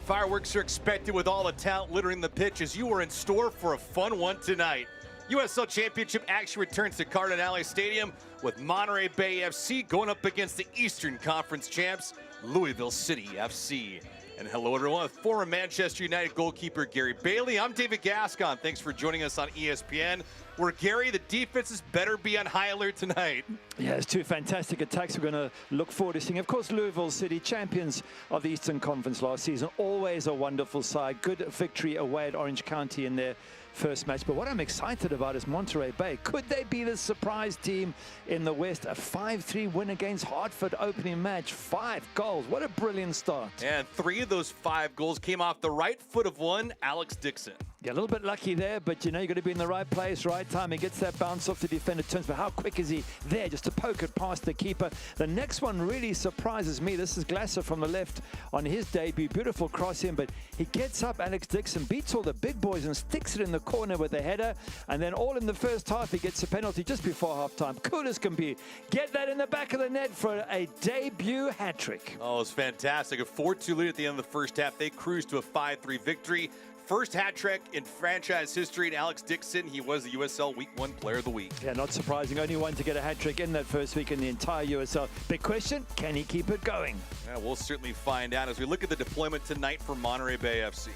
Fireworks are expected with all the talent littering the pitch as you are in store for a fun one tonight. USL Championship action returns to Cardinale Stadium with Monterey Bay FC going up against the Eastern Conference champs, Louisville City FC. And hello everyone, former Manchester United goalkeeper Gary Bailey. I'm David Gascon. Thanks for joining us on ESPN, where Gary, the defenses better be on high alert tonight. Yeah, it's two fantastic attacks we're going to look forward to seeing. Of course, Louisville City, champions of the Eastern Conference last season. Always a wonderful side. Good victory away at Orange County in their first match. But what I'm excited about is Monterey Bay. Could they be the surprise team in the West? A 5-3 win against Hartford opening match. 5 goals. What a brilliant start. And 3 of those 5 goals came off the right foot of one, Alex Dixon. Yeah, a little bit lucky there, but you know, you've got to be in the right place, right time. He gets that bounce off the defender, turns, but how quick is he there just to poke it past the keeper? The next one really surprises me. This is Glasser from the left on his debut. Beautiful cross in, but he gets up, Alex Dixon, beats all the big boys and sticks it in the corner with a header. And then all in the first half, he gets a penalty just before halftime. Cool as can be. Get that in the back of the net for a debut hat-trick. Oh, it's fantastic. A 4-2 lead at the end of the first half. They cruised to a 5-3 victory. First hat trick in franchise history, and Alex Dixon, he was the USL Week 1 Player of the Week. Yeah, not surprising. Only one to get a hat trick in that first week in the entire USL. Big question, can he keep it going? Yeah, we'll certainly find out as we look at the deployment tonight for Monterey Bay FC.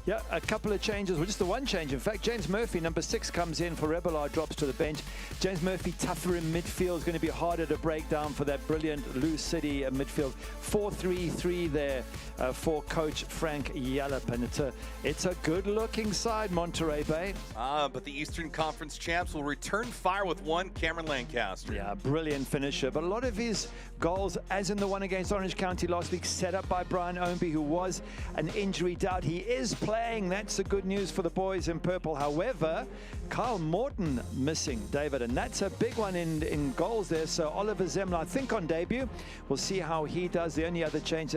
Yeah, a couple of changes. Well, just the one change. In fact, James Murphy, number 6, comes in for Rebelard, drops to the bench. James Murphy, tougher in midfield. Is going to be harder to break down for that brilliant Lou City midfield. 4-3-3 there for coach Frank Yallop. And it's a good-looking side, Monterey Bay. But the Eastern Conference champs will return fire with one, Cameron Lancaster. Yeah, brilliant finisher. But a lot of his goals, as in the one against Orange County last week, set up by Brian Ownby, who was an injury doubt. He is playing. That's the good news for the boys in purple. However, Kyle Morton missing, David, and that's a big one in goals there. So Oliver Zemler, I think, on debut. We'll see how he does. The only other change,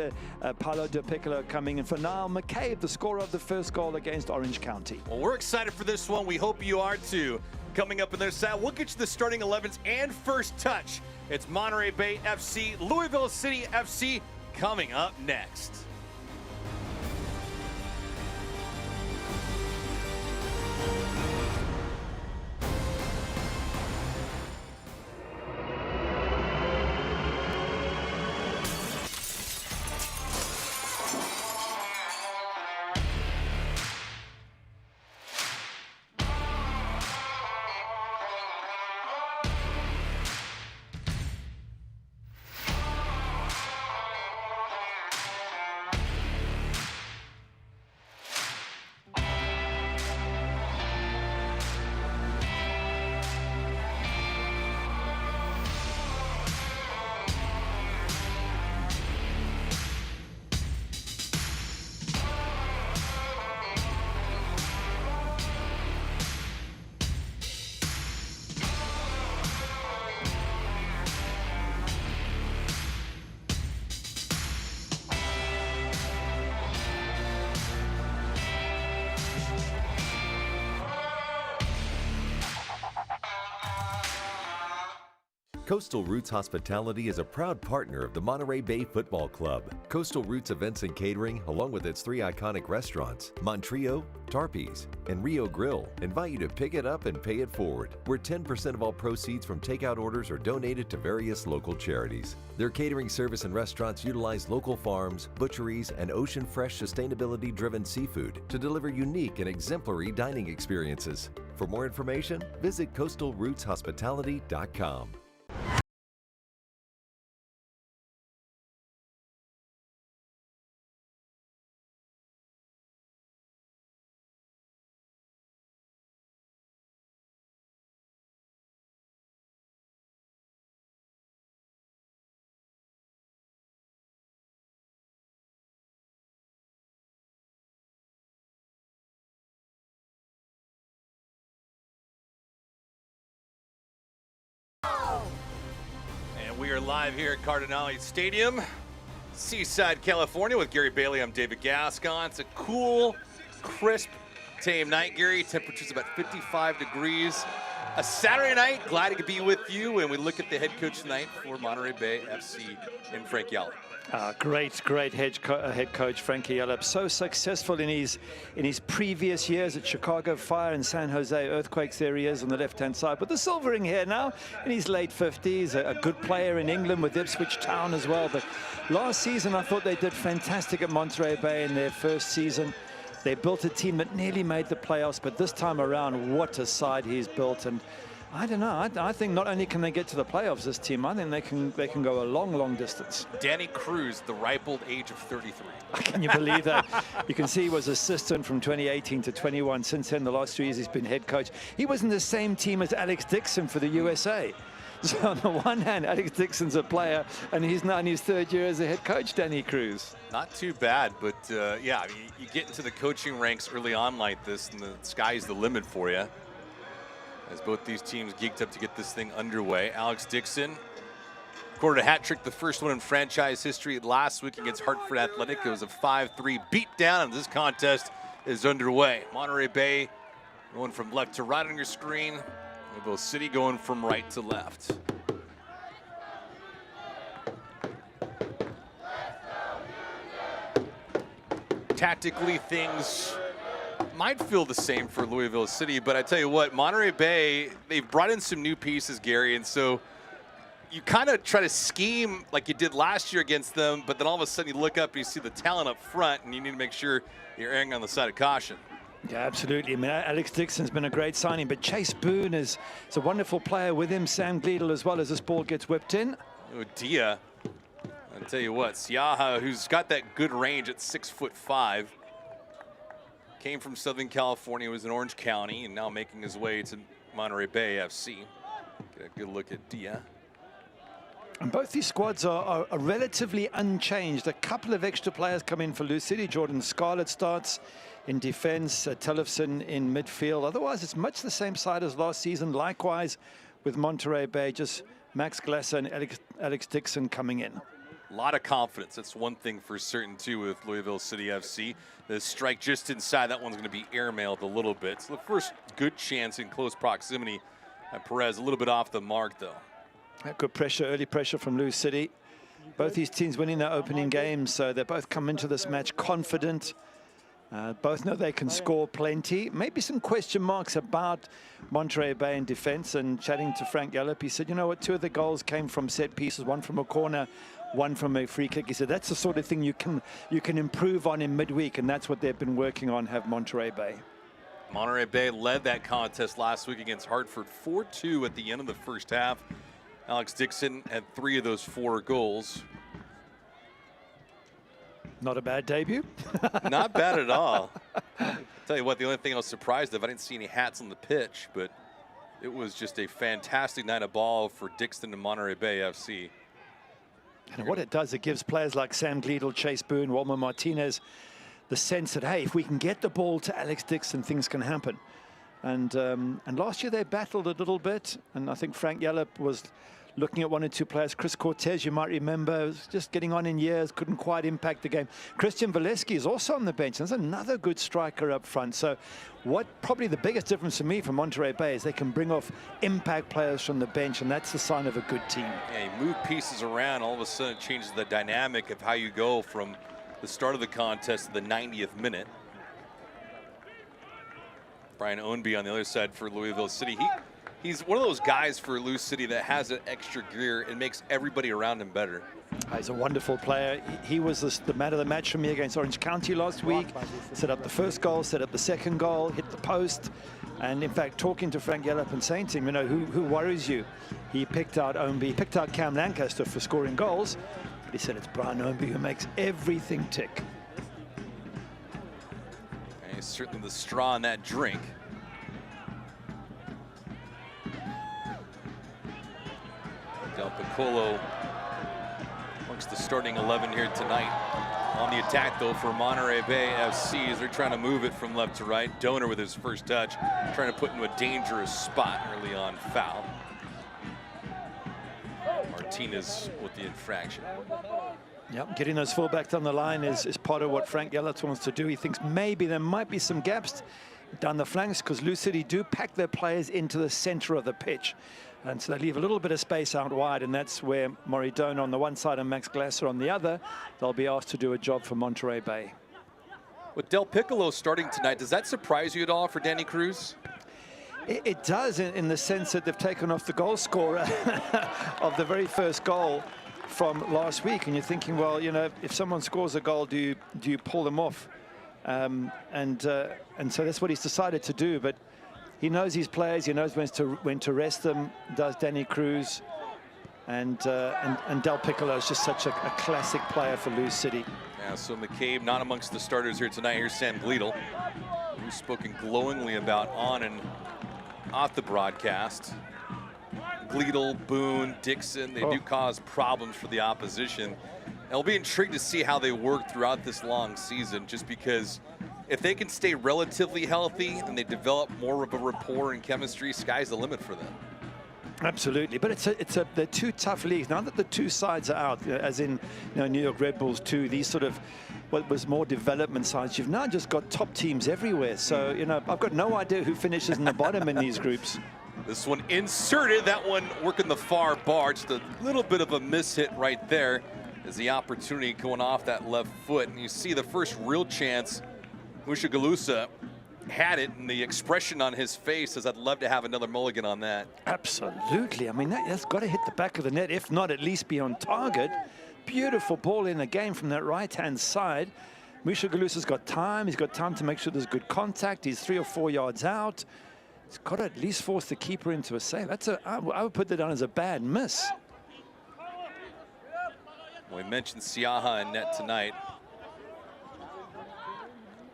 Paolo De Piccolo coming in for Niall McCabe, the scorer of the first goal against Orange County. Well, we're excited for this one. We hope you are too. Coming up in their side, we'll get you the starting 11s and first touch. It's Monterey Bay FC, Louisville City FC coming up next. Coastal Roots Hospitality is a proud partner of the Monterey Bay Football Club. Coastal Roots Events and Catering, along with its 3 iconic restaurants, Montrio, Tarpe's, and Rio Grill, invite you to pick it up and pay it forward, where 10% of all proceeds from takeout orders are donated to various local charities. Their catering service and restaurants utilize local farms, butcheries, and ocean fresh sustainability-driven seafood to deliver unique and exemplary dining experiences. For more information, visit coastalrootshospitality.com. And we are live here at Cardinale Stadium, Seaside, California, with Gary Bailey. I'm David Gascon. It's a cool, crisp, tame night, Gary. Temperature's about 55 degrees. A Saturday night. Glad to be with you. And we look at the head coach tonight for Monterey Bay FC in Frank Yallop. Great head coach, Frankie Yallop. So successful in his previous years at Chicago Fire and San Jose Earthquakes. There he is on the left-hand side. But the silvering hair now in his late 50s. A good player in England with Ipswich Town as well. But last season, I thought they did fantastic at Monterey Bay in their first season. They built a team that nearly made the playoffs. But this time around, what a side he's built. And I don't know. I think not only can they get to the playoffs, this team, I think they can go a long distance. Danny Cruz, the ripe old age of 33. Can you believe that? You can see he was assistant from 2018 to 21. Since then, the last 3 years, he's been head coach. He was in the same team as Alex Dixon for the USA. So on the one hand, Alex Dixon's a player, and he's now in his 3rd year as a head coach, Danny Cruz. Not too bad, but yeah, I mean, you get into the coaching ranks early on like this, and the sky's the limit for you, as both these teams geeked up to get this thing underway. Alex Dixon recorded a hat trick, the first one in franchise history last week against Hartford Athletic. It was a 5-3 beatdown, and this contest is underway. Monterey Bay going from left to right on your screen. Louisville City going from right to left. Tactically, things might feel the same for Louisville City, but I tell you what, Monterey Bay, they've brought in some new pieces, Gary, and so you kind of try to scheme like you did last year against them, but then all of a sudden you look up and you see the talent up front, and you need to make sure you're erring on the side of caution. Yeah, absolutely. I mean, Alex Dixon's been a great signing, but Chase Boone is a wonderful player with him. Sam Gleadle as well, as this ball gets whipped in. Oh, Dia, I'll tell you what, Siaha, who's got that good range at 6'5", came from Southern California, was in Orange County, and now making his way to Monterey Bay FC. Get a good look at Dia. And both these squads are relatively unchanged. A couple of extra players come in for Lou City. Jordan Scarlett starts in defense, Tellefson in midfield. Otherwise, it's much the same side as last season. Likewise with Monterey Bay, just Max Glasser and Alex Dixon coming in. A lot of confidence. That's one thing for certain, too, with Louisville City FC. The strike just inside, that one's going to be airmailed a little bit. So the first good chance in close proximity. Perez a little bit off the mark, though. Good pressure, early pressure from Lou City. Both these teams winning their opening games, so they both come into this match confident. Both know they can score plenty. Maybe some question marks about Monterey Bay in defense. And chatting to Frank Yallop, he said, you know what, 2 of the goals came from set pieces, 1 from a corner, 1 from a free kick. He said that's the sort of thing you can improve on in midweek, and that's what they've been working on, have Monterey Bay. Monterey Bay led that contest last week against Hartford 4-2 at the end of the first half. Alex Dixon had 3 of those 4 goals. Not a bad debut. Not bad at all. Tell you what, the only thing I was surprised of, I didn't see any hats on the pitch, but it was just a fantastic night of ball for Dixon and Monterey Bay FC. And what it does, it gives players like Sam Gleadle, Chase Boone, Walmer Martinez the sense that, hey, if we can get the ball to Alex Dixon, things can happen. And last year they battled a little bit, and I think Frank Yallop was looking at one or two players. Chris Cortez, you might remember, was just getting on in years, couldn't quite impact the game. Christian Valesky is also on the bench. There's another good striker up front. So what probably the biggest difference for me from Monterey Bay is they can bring off impact players from the bench, and that's the sign of a good team. Yeah, you move pieces around, all of a sudden it changes the dynamic of how you go from the start of the contest to the 90th minute. Brian Ownby on the other side for Louisville City. He's one of those guys for Lou City that has an extra gear and makes everybody around him better. He's a wonderful player. He was the man of the match for me against Orange County last week. Set up the first goal, set up the second goal, hit the post. And in fact, talking to Frank Yellop and saying to him, you know, who worries you? He picked out Ownby, he picked out Cam Lancaster for scoring goals. But he said it's Brian Ownby who makes everything tick. And he's certainly the straw in that drink. Del Piccolo amongst the starting 11 here tonight. On the attack, though, for Monterey Bay FC as they're trying to move it from left to right. Donor with his first touch, trying to put into a dangerous spot early on foul. Martinez with the infraction. Yep, getting those fullbacks down the line is part of what Frank Yellop wants to do. He thinks maybe there might be some gaps down the flanks because Lou City do pack their players into the center of the pitch. And so they leave a little bit of space out wide, and that's where Moridone on the one side and Max Glasser on the other, they'll be asked to do a job for Monterey Bay. With Del Piccolo starting tonight, does that surprise you at all for Danny Cruz? It does in the sense that they've taken off the goal scorer of the very first goal from last week. And you're thinking, well, you know, if someone scores a goal, do you pull them off? And so that's what he's decided to do. But he knows his players. He knows when to rest them. Does Danny Cruz, and Del Piccolo is just such a classic player for Lou City. Yeah, so McCabe not amongst the starters here tonight. Here's Sam Gleadle, who's spoken glowingly about on and off the broadcast. Gleadle, Boone, Dixon, they do cause problems for the opposition. And I'll be intrigued to see how they work throughout this long season, just because if they can stay relatively healthy and they develop more of a rapport and chemistry, sky's the limit for them. Absolutely, but they're two tough leagues. Now that the two sides are out, as in New York Red Bulls too, these sort of what was more development sides, you've now just got top teams everywhere. So, you know, I've got no idea who finishes in the bottom in these groups. This one inserted, that one working the far bar, just a little bit of a miss hit right there as the opportunity going off that left foot. And you see the first real chance Mushagalusa had it, and the expression on his face is, I'd love to have another mulligan on that. Absolutely. I mean, that's got to hit the back of the net, if not at least be on target. Beautiful ball in the game from that right-hand side. Mushagalusa's got time. He's got time to make sure there's good contact. He's 3 or 4 yards out. He's got to at least force the keeper into a save. I would put that down as a bad miss. We mentioned Siaha in net tonight.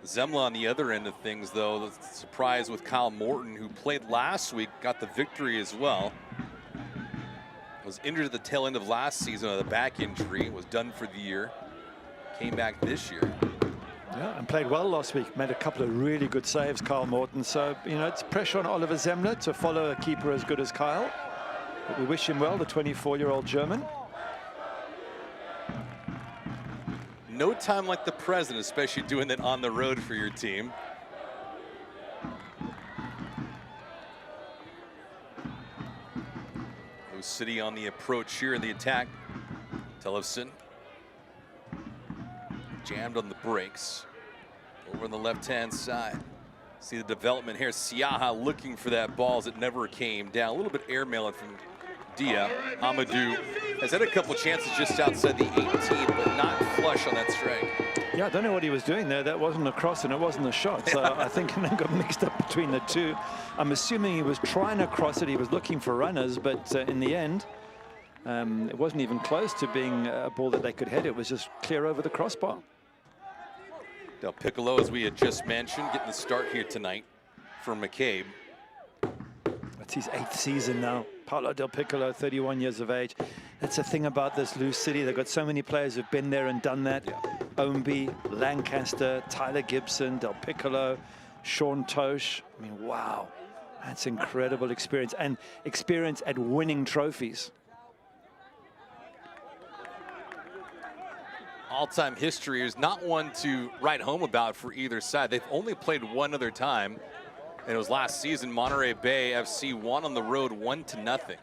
Zemla on the other end of things, though, the surprise with Kyle Morton, who played last week, got the victory as well. Was injured at the tail end of last season with a back injury, was done for the year. Came back this year. Yeah, and played well last week. Made a couple of really good saves, Kyle Morton. So, you know, it's pressure on Oliver Zemla to follow a keeper as good as Kyle. But we wish him well, the 24-year-old German. No time like the present, especially doing it on the road for your team. Lou City on the approach here in the attack. Tellefson jammed on the brakes. Over on the left-hand side. See the development here. Siaha looking for that ball as it never came down. A little bit airmailing from Dia. Amadou has had a couple chances just outside the 18, but not flush on that strike. Yeah, I don't know what he was doing there. That wasn't a cross and it wasn't a shot. So I think it got mixed up between the two. I'm assuming he was trying to cross it. He was looking for runners, but in the end, it wasn't even close to being a ball that they could head. It was just clear over the crossbar. Del Piccolo, as we had just mentioned, getting the start here tonight for McCabe. That's his 8th season now. Paulo Del Piccolo, 31 years of age. That's the thing about this Lou City. They've got so many players who've been there and done that. Yeah. Ownby, Lancaster, Tyler Gibson, Del Piccolo, Sean Tosh. I mean, wow. That's incredible experience. And experience at winning trophies. all-time history is not one to write home about for either side. They've only played one other time, and it was last season. Monterey Bay FC won on the road 1-0.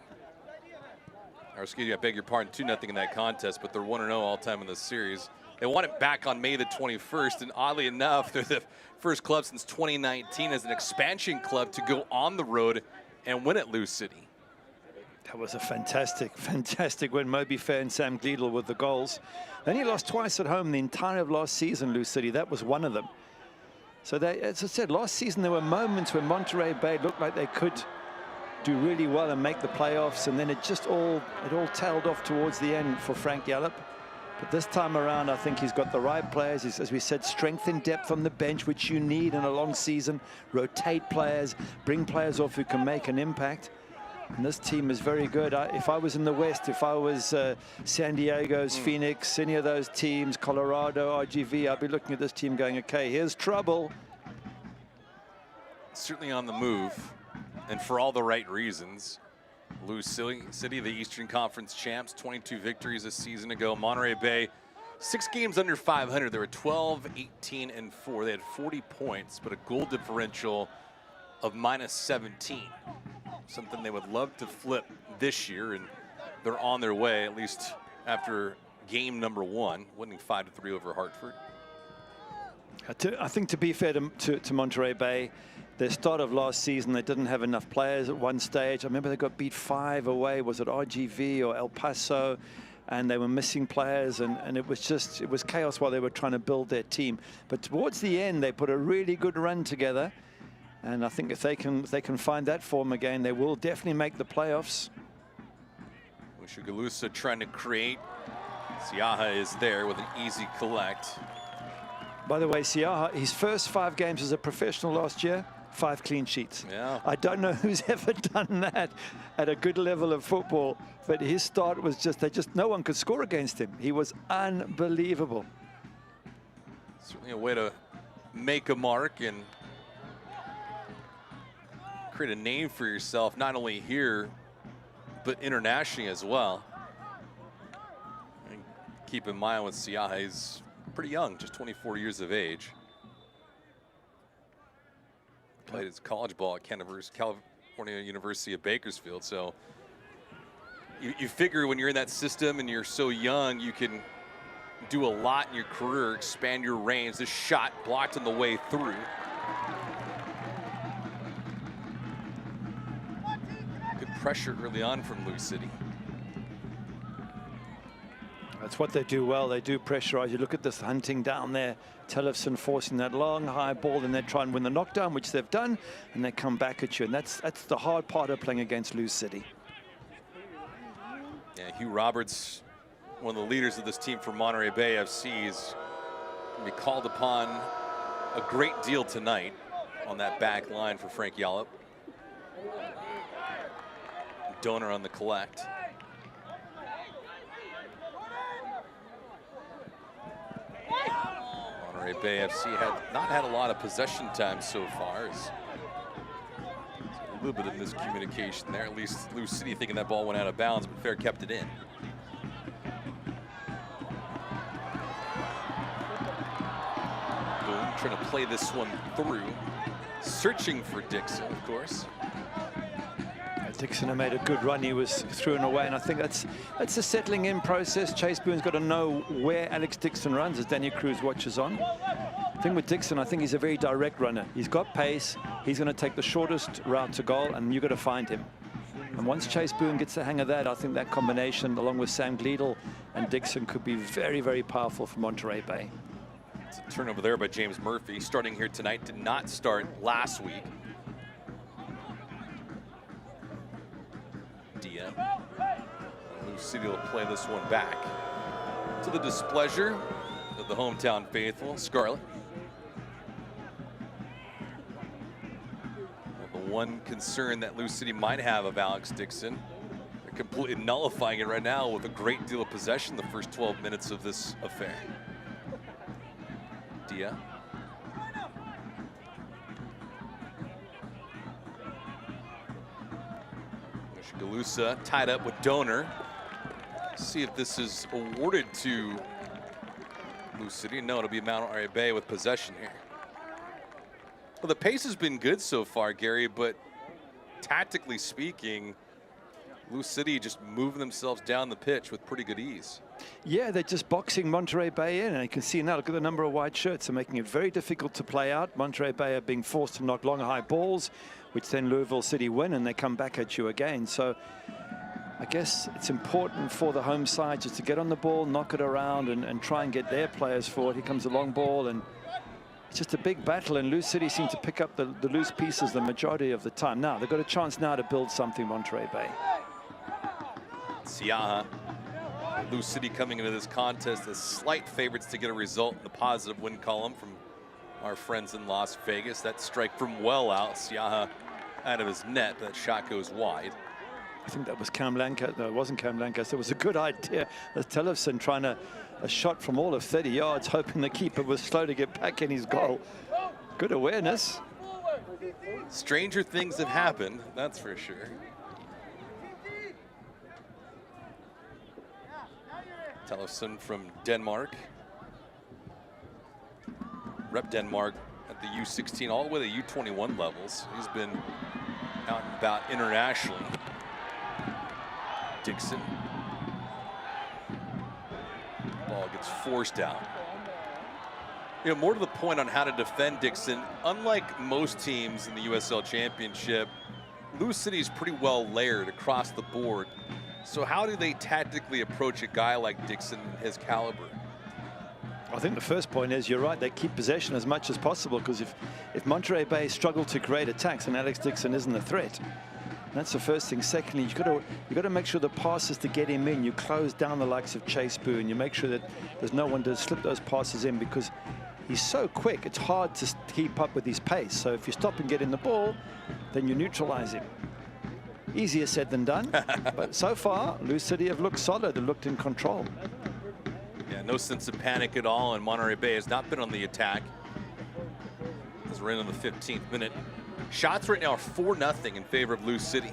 Or excuse me, I beg your pardon, 2-0 in that contest, but they're 1-0 all-time in this series. They won it back on May the 21st, and oddly enough, they're the first club since 2019 as an expansion club to go on the road and win at Lou City. That was a fantastic win. Moby Fair and Sam Gleedle with the goals. They only lost twice at home the entire of last season, Lou City. That was one of them. So they, as I said, last season there were moments when Monterey Bay looked like they could do really well and make the playoffs, and then it all tailed off towards the end for Frank Yallop. But this time around, I think he's got the right players. He's, as we said, strength and depth on the bench, which you need in a long season. Rotate players, bring players off who can make an impact. And this team is very good. If I was in the West, if I was San Diego's Phoenix, any of those teams, Colorado, RGV, I'd be looking at this team going, okay, here's trouble. Certainly on the move, and for all the right reasons. Lou City, the Eastern Conference champs, 22 victories a season ago. Monterey Bay, 6 games under 500. They were 12, 18, and 4. They had 40 points, but a goal differential of -17. Something they would love to flip this year, and they're on their way, at least after game number 1, winning 5-3 over Hartford. I think, to be fair to Monterey Bay, their start of last season, they didn't have enough players at one stage. I remember they got beat 5 away. Was it RGV or El Paso? And they were missing players, and it was chaos while they were trying to build their team. But towards the end, they put a really good run together. And I think if they can find that form again, they will definitely make the playoffs. Galusa trying to create. Siaha is there with an easy collect. By the way, Siaha, his first 5 games as a professional last year, 5 clean sheets. Yeah. I don't know who's ever done that at a good level of football, but his start was no one could score against him. He was unbelievable. Certainly a way to make a mark and create a name for yourself, not only here, but internationally as well. And keep in mind with Siaha, he's pretty young, just 24 years of age. Played his college ball at California University of Bakersfield. So you figure when you're in that system and you're so young, you can do a lot in your career, expand your range. This shot blocked on the way through. Good pressure early on from Lou City. That's what they do well. They do pressurize. You look at this hunting down there. Tellefson forcing that long, high ball, and they try and win the knockdown, which they've done, and they come back at you. And that's the hard part of playing against Lou City. Yeah, Hugh Roberts, one of the leaders of this team for Monterey Bay FC, is going to be called upon a great deal tonight on that back line for Frank Yallop. Donor on the collect. Monterey Bay FC had not had a lot of possession time so far. It's a little bit of miscommunication there. At least Lou City thinking that ball went out of bounds, but Fair kept it in. Boom, trying to play this one through. Searching for Dixon, of course. Dixon made a good run. He was through and away, and I think that's a settling in process. Chase Boone's got to know where Alex Dixon runs as Danny Cruz watches on. The thing with Dixon, I think he's a very direct runner. He's got pace. He's going to take the shortest route to goal, and you've got to find him. And once Chase Boone gets the hang of that, I think that combination, along with Sam Gleedle and Dixon, could be very, very powerful for Monterey Bay. It's a turnover there by James Murphy, starting here tonight. Did not start last week. Dia. Lou City will play this one back to the displeasure of the hometown faithful, Scarlet. Well, the one concern that Lou City might have of Alex Dixon, they're completely nullifying it right now with a great deal of possession the first 12 minutes of this affair. Dia. Galusa tied up with Donor. See if this is awarded to Lou City, no, it'll be Monterey Bay with possession here. Well, the pace has been good so far, Gary, but tactically speaking, Lou City just moving themselves down the pitch with pretty good ease. Yeah, they're just boxing Monterey Bay in, and you can see now, look at the number of white shirts. They're making it very difficult to play out. Monterey Bay are being forced to knock long, high balls, which then Louisville City win, and they come back at you again. So I guess it's important for the home side just to get on the ball, knock it around, and try and get their players forward. Here comes a long ball, and it's just a big battle, and Lou City seem to pick up the loose pieces the majority of the time. Now, they've got a chance now to build something, Monterey Bay. Siaha, Lou City coming into this contest as slight favorites to get a result in the positive win column from our friends in Las Vegas. That strike from well out, Siaha out of his net, but that shot goes wide. I think that was Cam Lancaster. No, it wasn't Cam Lancaster. It was a good idea. That's Tellefson trying a shot from all of 30 yards, hoping the keeper was slow to get back in his goal. Good awareness. Stranger things have happened, that's for sure. Tellefson from Denmark. Rep Denmark at the U16 all the way to U21 levels. He's been out and about internationally. Dixon. Ball gets forced out. You know, more to the point on how to defend Dixon, unlike most teams in the USL Championship, Lou City's pretty well layered across the board. So how do they tactically approach a guy like Dixon and his caliber? I think the first point is, you're right, they keep possession as much as possible, because if Monterey Bay struggle to create attacks, and Alex Dixon isn't a threat. That's the first thing. Secondly, you've got to make sure the passes to get him in, you close down the likes of Chase Boone, you make sure that there's no one to slip those passes in, because he's so quick, it's hard to keep up with his pace. So if you stop and get in the ball, then you neutralize him. Easier said than done, but so far, Lou City have looked solid, they've looked in control. Yeah, no sense of panic at all, and Monterey Bay has not been on the attack as we're in the 15th minute. Shots right now are 4-0 in favor of Lou City.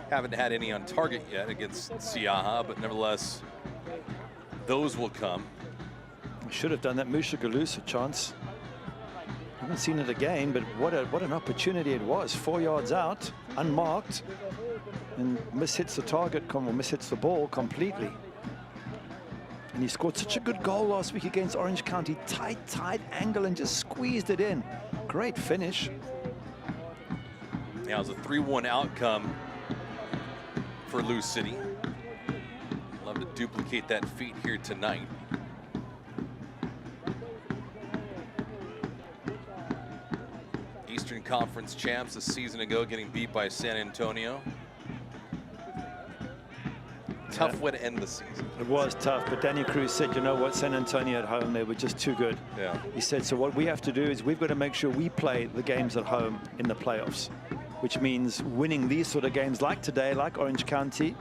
Haven't had any on target yet against Siaha, but nevertheless, those will come. We should have done that Musha Galusa chance. Haven't seen it again, but what an opportunity it was. 4 yards out, unmarked, and mishits the target, or mishits the ball completely. And he scored such a good goal last week against Orange County. Tight angle and just squeezed it in. Great finish. Now it's a 3-1 outcome for Lou City. Love to duplicate that feat here tonight. Eastern Conference champs a season ago, getting beat by San Antonio. Tough way to end the season. It was tough, but Danny Cruz said, you know what, San Antonio at home, they were just too good. Yeah. He said, so what we have to do is we've got to make sure we play the games at home in the playoffs, which means winning these sort of games like today, like Orange County.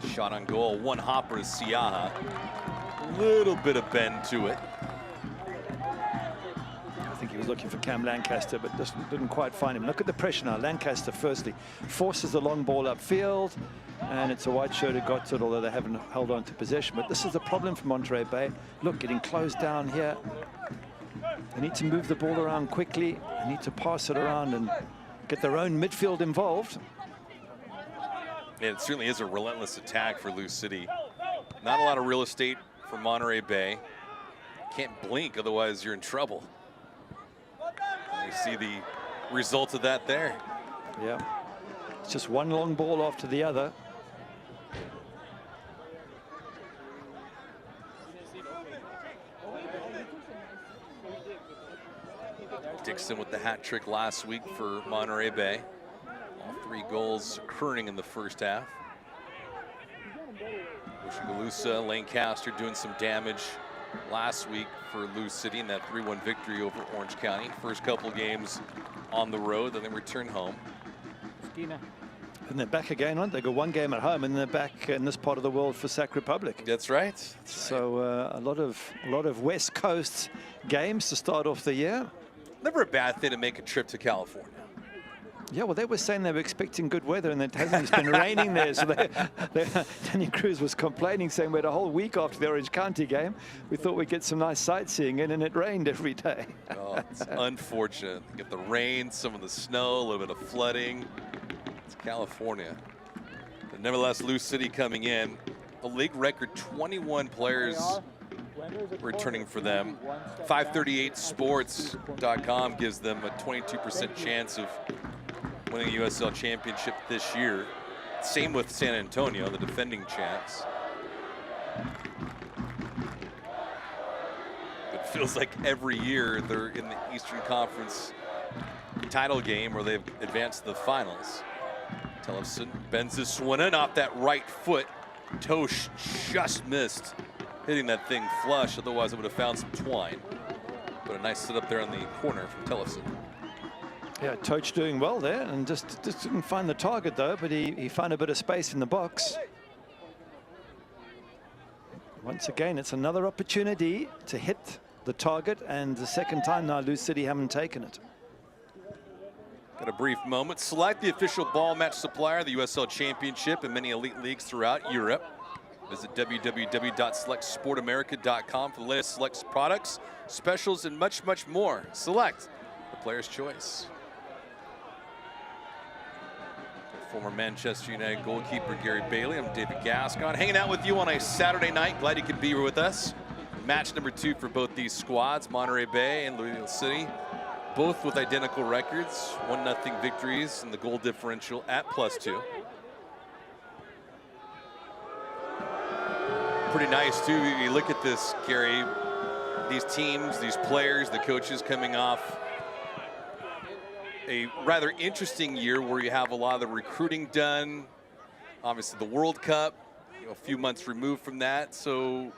Shot on goal, one hopper to Siaha. Little bit of bend to it. I think he was looking for Cam Lancaster, but just didn't quite find him. Look at the pressure now. Lancaster, firstly, forces the long ball upfield, and it's a white shirt who got to it, although they haven't held on to possession. But this is the problem for Monterey Bay. Look, getting closed down here. They need to move the ball around quickly. They need to pass it around and get their own midfield involved. And it certainly is a relentless attack for Lou City. Not a lot of real estate for Monterey Bay. Can't blink, otherwise you're in trouble. And you see the result of that there. Yeah, it's just one long ball after the other. Dixon with the hat trick last week for Monterey Bay. All 3 goals occurring in the first half. Galusa, Lancaster doing some damage last week for Lou City in that 3-1 victory over Orange County. First couple games on the road, then they return home. And they're back again, aren't they? They got 1 game at home, and they're back in this part of the world for Sac Republic. That's right. So a lot of West Coast games to start off the year. Never a bad thing to make a trip to California. Yeah, well, they were saying they were expecting good weather, and it hasn't. It's been raining there. So Danny Cruz was complaining, saying we had a whole week after the Orange County game. We thought we'd get some nice sightseeing in, and it rained every day. Oh, it's unfortunate. You get the rain, some of the snow, a little bit of flooding. It's California. But nevertheless, Lou City coming in. A league record 21 players returning for them. 538sports.com gives them a 22% chance of winning a USL Championship this year. Same with San Antonio, the defending champs. It feels like every year they're in the Eastern Conference title game where they've advanced to the finals. Tellefson bends this one in off that right foot. Tosh just missed hitting that thing flush, otherwise it would have found some twine. But a nice sit up there in the corner from Tellefson. Yeah, Toch doing well there, and just didn't find the target though, but he found a bit of space in the box. Once again, it's another opportunity to hit the target, and the second time now Lou City haven't taken it. Got a brief moment. Select the official ball match supplier of the USL Championship and many elite leagues throughout Europe. Visit www.selectsportamerica.com for the latest Select products, specials, and much, much more. Select, the player's choice. Former Manchester United goalkeeper Gary Bailey. I'm David Gascon, hanging out with you on a Saturday night. Glad you could be here with us. Match number 2 for both these squads, Monterey Bay and Louisville City. Both with identical records, 1-0 victories, and the goal differential at +2. Pretty nice too. You look at this, Gary, these teams, these players, the coaches coming off a rather interesting year where you have a lot of the recruiting done. Obviously the World Cup, a few months removed from that. So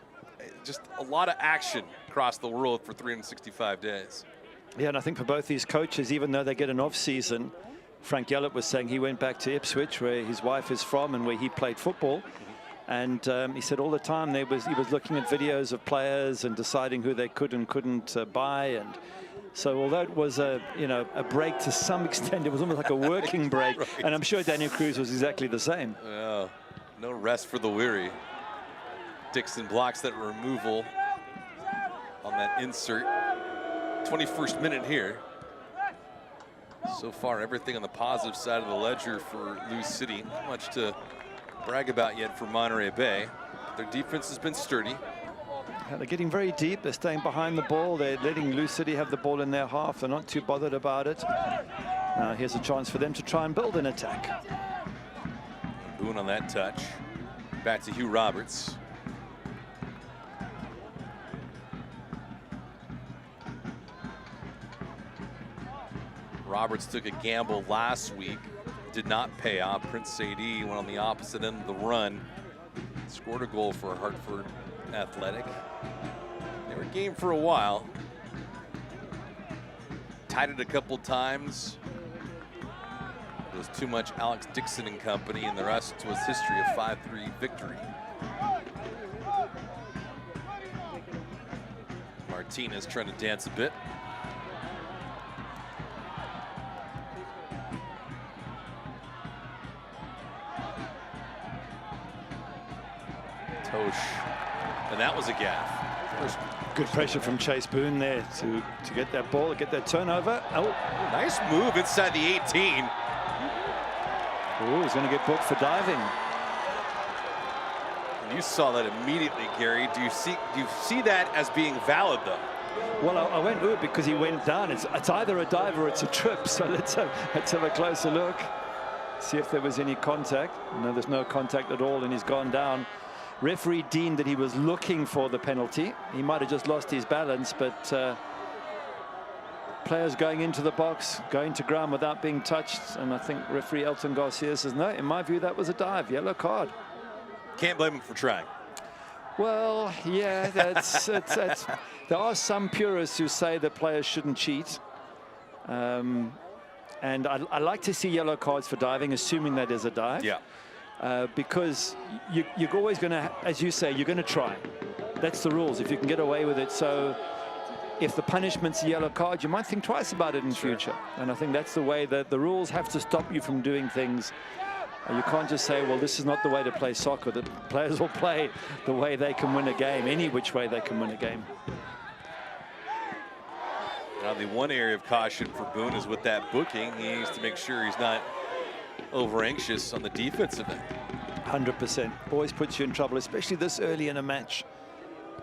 just a lot of action across the world for 365 days. Yeah, and I think for both these coaches, even though they get an off season, Frank Yellop was saying he went back to Ipswich, where his wife is from and where he played football. And he said all the time he was looking at videos of players and deciding who they could and couldn't buy. And so although it was a break to some extent, it was almost like a working break. Right. And I'm sure Daniel Cruz was exactly the same. Yeah, no rest for the weary. Dixon blocks that removal on that insert. 21st minute here. So far, everything on the positive side of the ledger for Lou City. Not much to brag about yet for Monterey Bay. Their defense has been sturdy. Yeah, they're getting very deep. They're staying behind the ball. They're letting Lou City have the ball in their half. They're not too bothered about it. Now here's a chance for them to try and build an attack. Boone on that touch. Back to Hugh Roberts. Roberts took a gamble last week. Did not pay off. Prince Sadie went on the opposite end of the run. Scored a goal for Hartford Athletic. They were game for a while. Tied it a couple times. It was too much Alex Dixon and company, and the rest was history of 5-3 victory. Martinez trying to dance a bit. And that was a gaff. Good pressure from Chase Boone there to get that ball, get that turnover. Oh, nice move inside the 18. Oh, he's going to get booked for diving. And you saw that immediately, Gary. Do you see that as being valid, though? Well, I went ooh because he went down. It's either a dive or it's a trip. So let's have a closer look. See if there was any contact. No, there's no contact at all, and he's gone down. Referee deemed that he was looking for the penalty. He might have just lost his balance, but players going into the box, going to ground without being touched. And I think referee Elton Garcia says, no, in my view, that was a dive, yellow card. Can't blame him for trying. Well, yeah, there are some purists who say that players shouldn't cheat. And I like to see yellow cards for diving, assuming that is a dive. Yeah. Because you're always going to, as you say, you're going to try. That's the rules, if you can get away with it. So if the punishment's a yellow card, you might think twice about it in future. And I think that's the way that the rules have to stop you from doing things. You can't just say, well, this is not the way to play soccer. The players will play the way they can win a game, any which way they can win a game. Now, the one area of caution for Boone is with that booking. He needs to make sure he's not over anxious on the defensive end. 100%. Always puts you in trouble, especially this early in a match.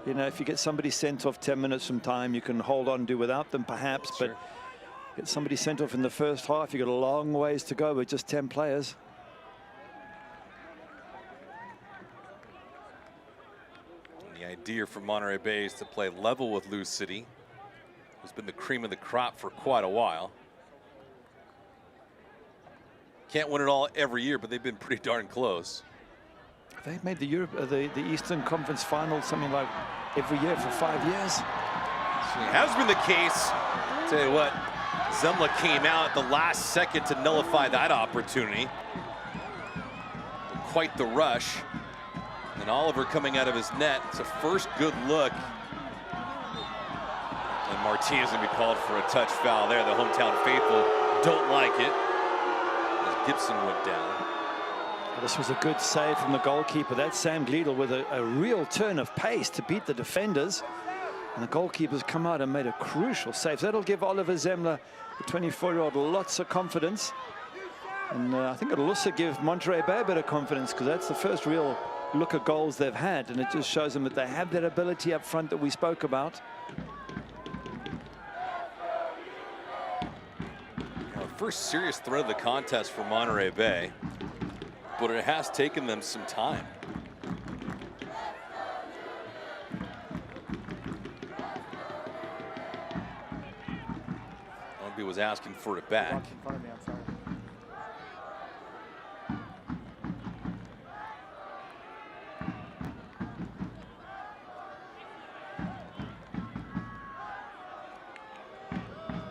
You know, if you get somebody sent off 10 minutes from time, you can hold on, do without them perhaps, but get somebody sent off in the first half, you've got a long ways to go with just 10 players. And the idea for Monterey Bay is to play level with Lou City, who's been the cream of the crop for quite a while. Can't win it all every year, but they've been pretty darn close. They've made the Eastern Conference Final something like every year for 5 years. So it has been the case. Tell you what, Zemla came out at the last second to nullify that opportunity. Quite the rush. And Oliver coming out of his net. It's a first good look. And Martinez gonna be called for a touch foul there. The hometown faithful don't like it, as Gibson went down. This was a good save from the goalkeeper. That's Sam Gleadle with a real turn of pace to beat the defenders. And the goalkeeper's come out and made a crucial save. So that'll give Oliver Zemla, the 24-year-old, lots of confidence. And I think it'll also give Monterey Bay a bit of confidence, because that's the first real look at goals they've had. And it just shows them that they have that ability up front that we spoke about. First serious threat of the contest for Monterey Bay, but it has taken them some time. Ownby was asking for it back.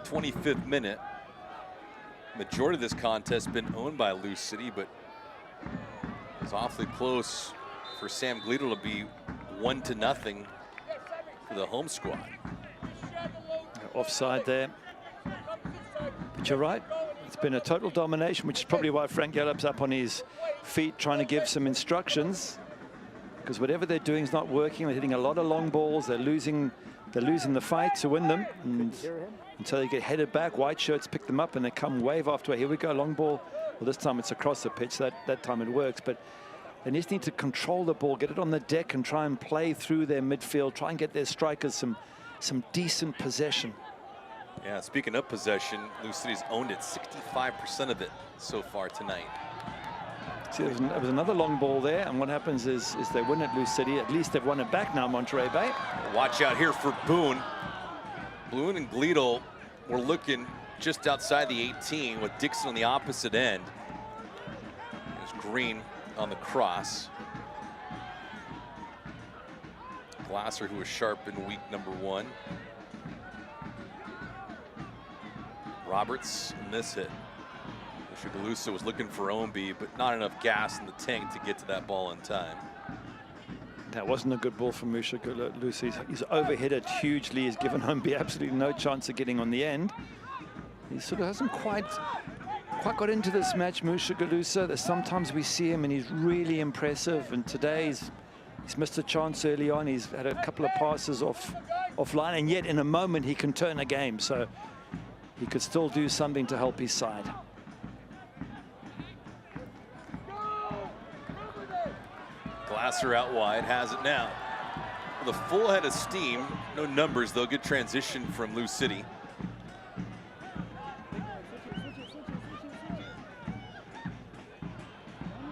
25th minute. Majority of this contest has been owned by Lou City, but it's awfully close for Sam Gleadle to be 1-0 for the home squad. Offside there. But you're right. It's been a total domination, which is probably why Frank Gallup's up on his feet trying to give some instructions, because whatever they're doing is not working. They're hitting a lot of long balls. They're losing the fight to win them. And until they get headed back, white shirts pick them up and they come wave after wave. Here we go, long ball. Well, this time it's across the pitch. That time it works. But they just need to control the ball, get it on the deck and try and play through their midfield, try and get their strikers some decent possession. Yeah, speaking of possession, Lou City's owned it, 65% of it so far tonight. See, there was another long ball there, and what happens is they win at Lou City. At least they've won it back now, Monterey Bay. Watch out here for Boone. Boone and Gleadle were looking just outside the 18 with Dixon on the opposite end. There's Green on the cross. Glasser, who was sharp in week number 1. Roberts in this hit. Galusa was looking for Ownby, but not enough gas in the tank to get to that ball in time. That wasn't a good ball from Musha Galusa. He's overhit it hugely. He's given Ownby absolutely no chance of getting on the end. He sort of hasn't quite got into this match, Musha Galusa. Sometimes we see him and he's really impressive, and today he's missed a chance early on. He's had a couple of passes offline, and yet in a moment he can turn a game, so he could still do something to help his side. Glasser out wide, has it now. With a full head of steam, no numbers though, good transition from Lou City.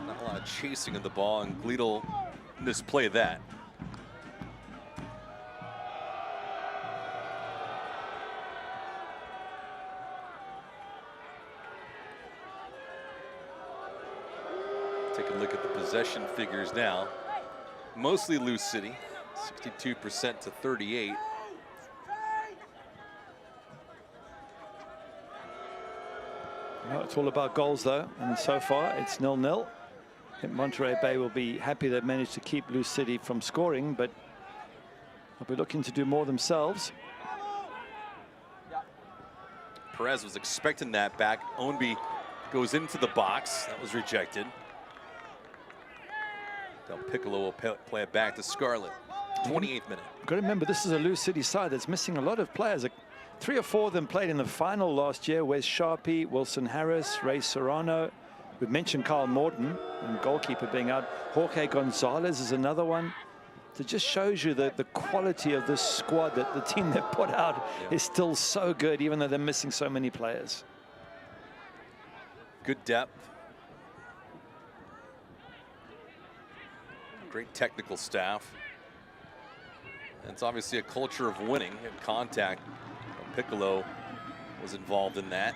Not a lot of chasing of the ball, and Gleadle misplayed that. Take a look at the possession figures now. Mostly Lou City, 62% to 38. Well, it's all about goals though, and so far it's 0-0. I think Monterey Bay will be happy they've managed to keep Lou City from scoring, but they'll be looking to do more themselves. Perez was expecting that back. Ownby goes into the box. That was rejected. Del Piccolo will play it back to Scarlett. 28th minute. Got to remember, this is a Lou City side that's missing a lot of players. 3 or 4 of them played in the final last year. Wes Sharpie, Wilson Harris, Ray Serrano. We've mentioned Carl Morton, and goalkeeper being out. Jorge Gonzalez is another one. So it just shows you the quality of this squad, that the team they've put out is still so good, even though they're missing so many players. Good depth. Great technical staff. And it's obviously a culture of winning and contact. Piccolo was involved in that.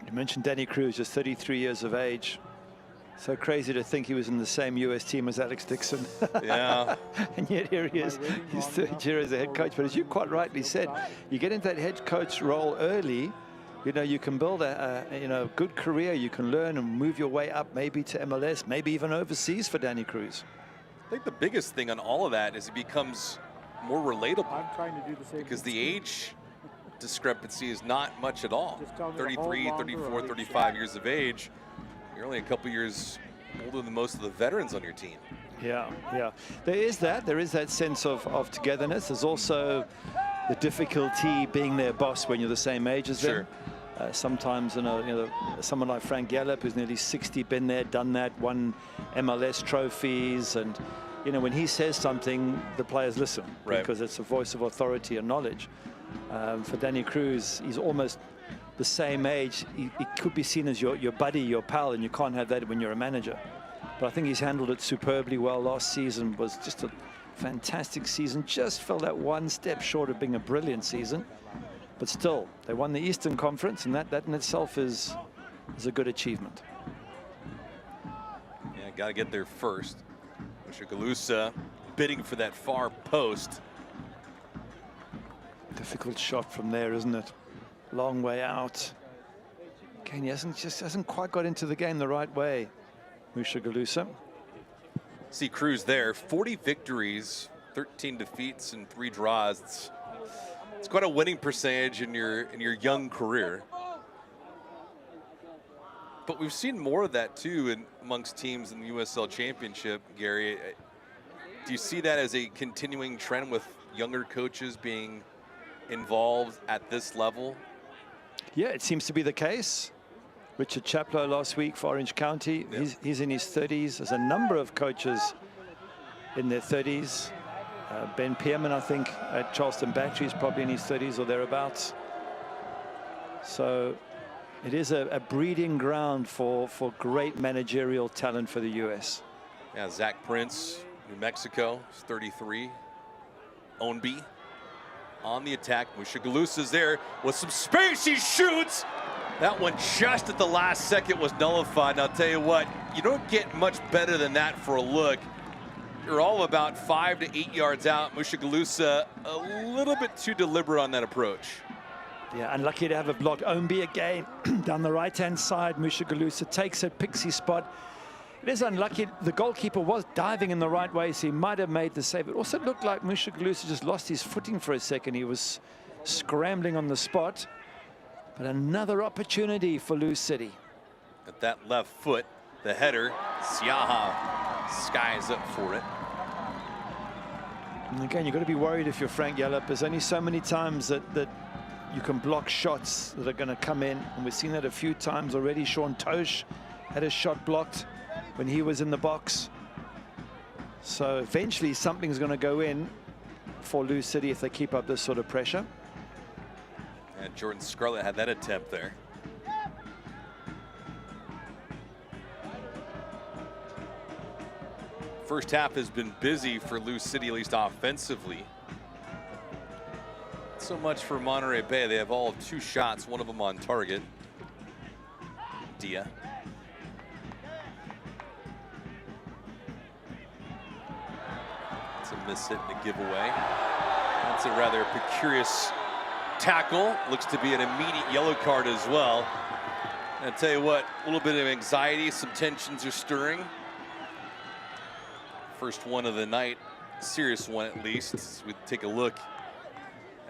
You mentioned Danny Cruz, just 33 years of age. So crazy to think he was in the same US team as Alex Dixon. Yeah. And yet here he is, his 3rd year as a head coach. But as you quite rightly said, you get into that head coach role early, you know, you can build a good career. You can learn and move your way up, maybe to MLS, maybe even overseas for Danny Cruz. I think the biggest thing on all of that is he becomes more relatable. I'm trying to do the same. Because the age discrepancy is not much at all. 33, 34, 35 years of age. You're only a couple years older than most of the veterans on your team. Yeah, yeah. There is that sense of togetherness. There's also the difficulty being their boss when you're the same age as them. Sometimes, someone like Frank Gallup, who's nearly 60, been there, done that, won MLS trophies, and when he says something, the players listen, because it's a voice of authority and knowledge. For Danny Cruz, he's almost the same age. He could be seen as your buddy, your pal, and you can't have that when you're a manager. But I think he's handled it superbly well. Last season was just a fantastic season. Just fell that one step short of being a brilliant season. But still, they won the Eastern Conference, and that in itself is a good achievement. Yeah, got to get there first. Mushagalusa bidding for that far post. Difficult shot from there, isn't it? Long way out. Again, he hasn't quite got into the game the right way, Mushagalusa. See Cruz there, 40 victories, 13 defeats, and 3 draws. It's quite a winning percentage in your young career. But we've seen more of that too amongst teams in the USL Championship, Gary. Do you see that as a continuing trend with younger coaches being involved at this level? Yeah, it seems to be the case. Richard Chaplow last week for Orange County. Yeah. He's in his 30s. There's a number of coaches in their 30s. Ben Pierman, I think, at Charleston Battery is probably in his 30s or thereabouts. So it is a breeding ground for great managerial talent for the US. Yeah, Zach Prince, New Mexico, is 33. Ownby on the attack. Mushagalusa's there with some space. He shoots. That one just at the last second was nullified. And I'll tell you what, you don't get much better than that for a look. You're all about 5 to 8 yards out. Mushagalusa a little bit too deliberate on that approach. Yeah, unlucky to have a block. Ownby again down the right-hand side. Mushagalusa takes it, picks his spot. It is unlucky. The goalkeeper was diving in the right way, so he might have made the save. It also looked like Mushagalusa just lost his footing for a second. He was scrambling on the spot. But another opportunity for Lou City. At that left foot, the header, Siaha skies up for it. And again, you've got to be worried if you're Frank Gallup. There's only so many times that you can block shots that are going to come in. And we've seen that a few times already. Sean Tosh had a shot blocked when he was in the box. So eventually something's going to go in for Lou City if they keep up this sort of pressure. And Jordan Scarlett had that attempt there. First half has been busy for Lou City, at least offensively. Not so much for Monterey Bay. They have all 2 shots, one of them on target. Dia. It's a miss hit and a giveaway. That's a rather precarious tackle. Looks to be an immediate yellow card as well. And I tell you what, a little bit of anxiety, some tensions are stirring. First one of the night, serious one at least. As we take a look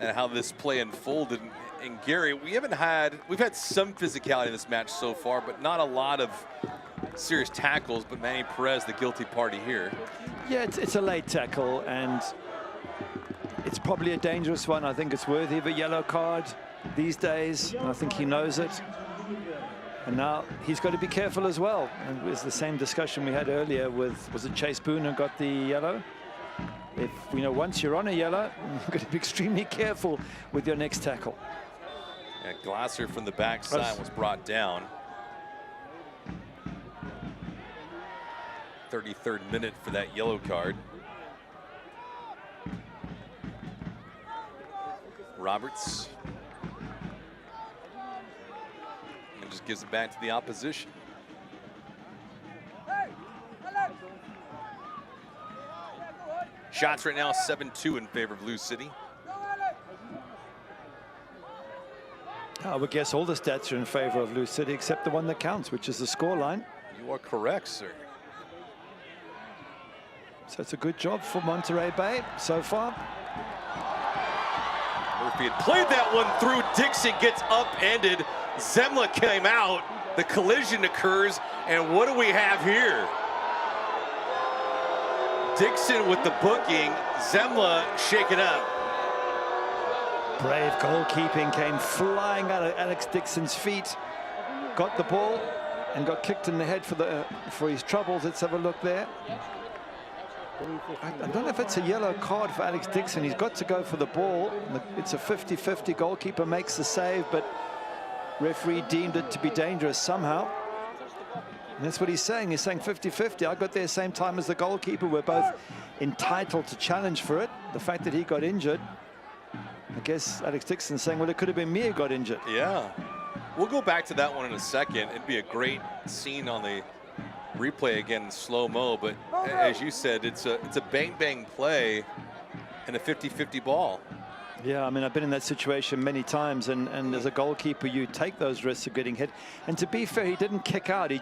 at how this play unfolded. And Gary, we've had some physicality in this match so far, but not a lot of serious tackles. But Manny Perez, the guilty party here. Yeah, it's a late tackle, and it's probably a dangerous one. I think it's worthy of a yellow card these days. I think he knows it. And now he's got to be careful as well. And it was the same discussion we had earlier with, was it Chase Boone who got the yellow? If, you know, once you're on a yellow, you've got to be extremely careful with your next tackle. Yeah, Glasser from the backside was brought down. 33rd minute for that yellow card. Roberts. And just gives it back to the opposition. Shots right now 7-2 in favor of Lou City. I would guess all the stats are in favor of Lou City except the one that counts, which is the score line. You are correct, sir. So it's a good job for Monterey Bay so far. Murphy had played that one through. Dixon gets upended. Zemla came out. The collision occurs. And what do we have here? Dixon with the booking. Zemla shaken up. Brave goalkeeping came flying out of Alex Dixon's feet. Got the ball and got kicked in the head for his troubles. Let's have a look there. I don't know if it's a yellow card for Alex Dixon. He's got to go for the ball. It's a 50-50. Goalkeeper makes the save, but referee deemed it to be dangerous somehow. And that's what he's saying. He's saying 50-50. I got there same time as the goalkeeper. We're both entitled to challenge for it. The fact that he got injured, I guess Alex Dixon's saying, well, it could have been me who got injured. Yeah. We'll go back to that one in a second. It'd be a great scene on the replay again in slow-mo, but as you said, it's a bang-bang play and a 50-50 ball. Yeah, I mean, I've been in that situation many times, and as a goalkeeper, you take those risks of getting hit. And to be fair, he didn't kick out. He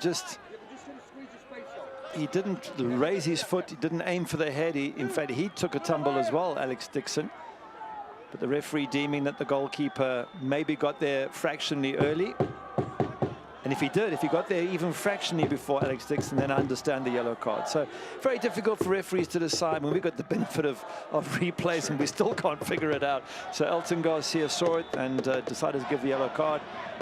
didn't raise his foot. He didn't aim for the head. In fact, he took a tumble as well, Alex Dixon. But the referee deeming that the goalkeeper maybe got there fractionally early. And if he got there even fractionally before Alex Dixon, then I understand the yellow card. So very difficult for referees to decide when we got the benefit of replays and we still can't figure it out. So Elton Garcia saw it and decided to give the yellow card.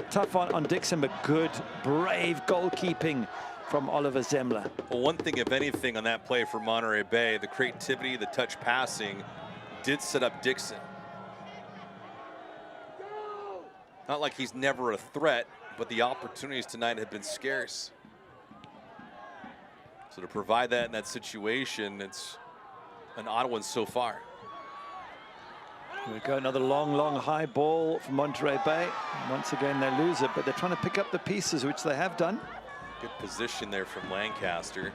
Tough on Dixon, but good, brave goalkeeping from Oliver Zemla. Well, one thing, if anything, on that play for Monterey Bay, the creativity, the touch passing did set up Dixon. Not like he's never a threat, but the opportunities tonight have been scarce. So to provide that in that situation, it's an odd one so far. Here we go, another long high ball from Monterey Bay. Once again, they lose it, but they're trying to pick up the pieces, which they have done. Good position there from Lancaster.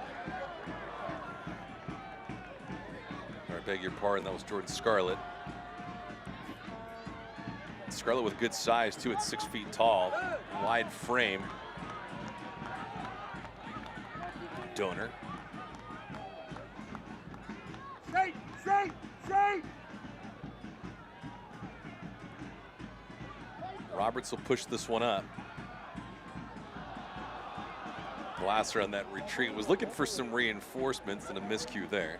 Or I beg your pardon, that was Jordan Scarlett. Scarlett with good size too, at 6 feet tall, wide frame. Donor. Roberts will push this one up. Glasser on that retreat was looking for some reinforcements and a miscue there.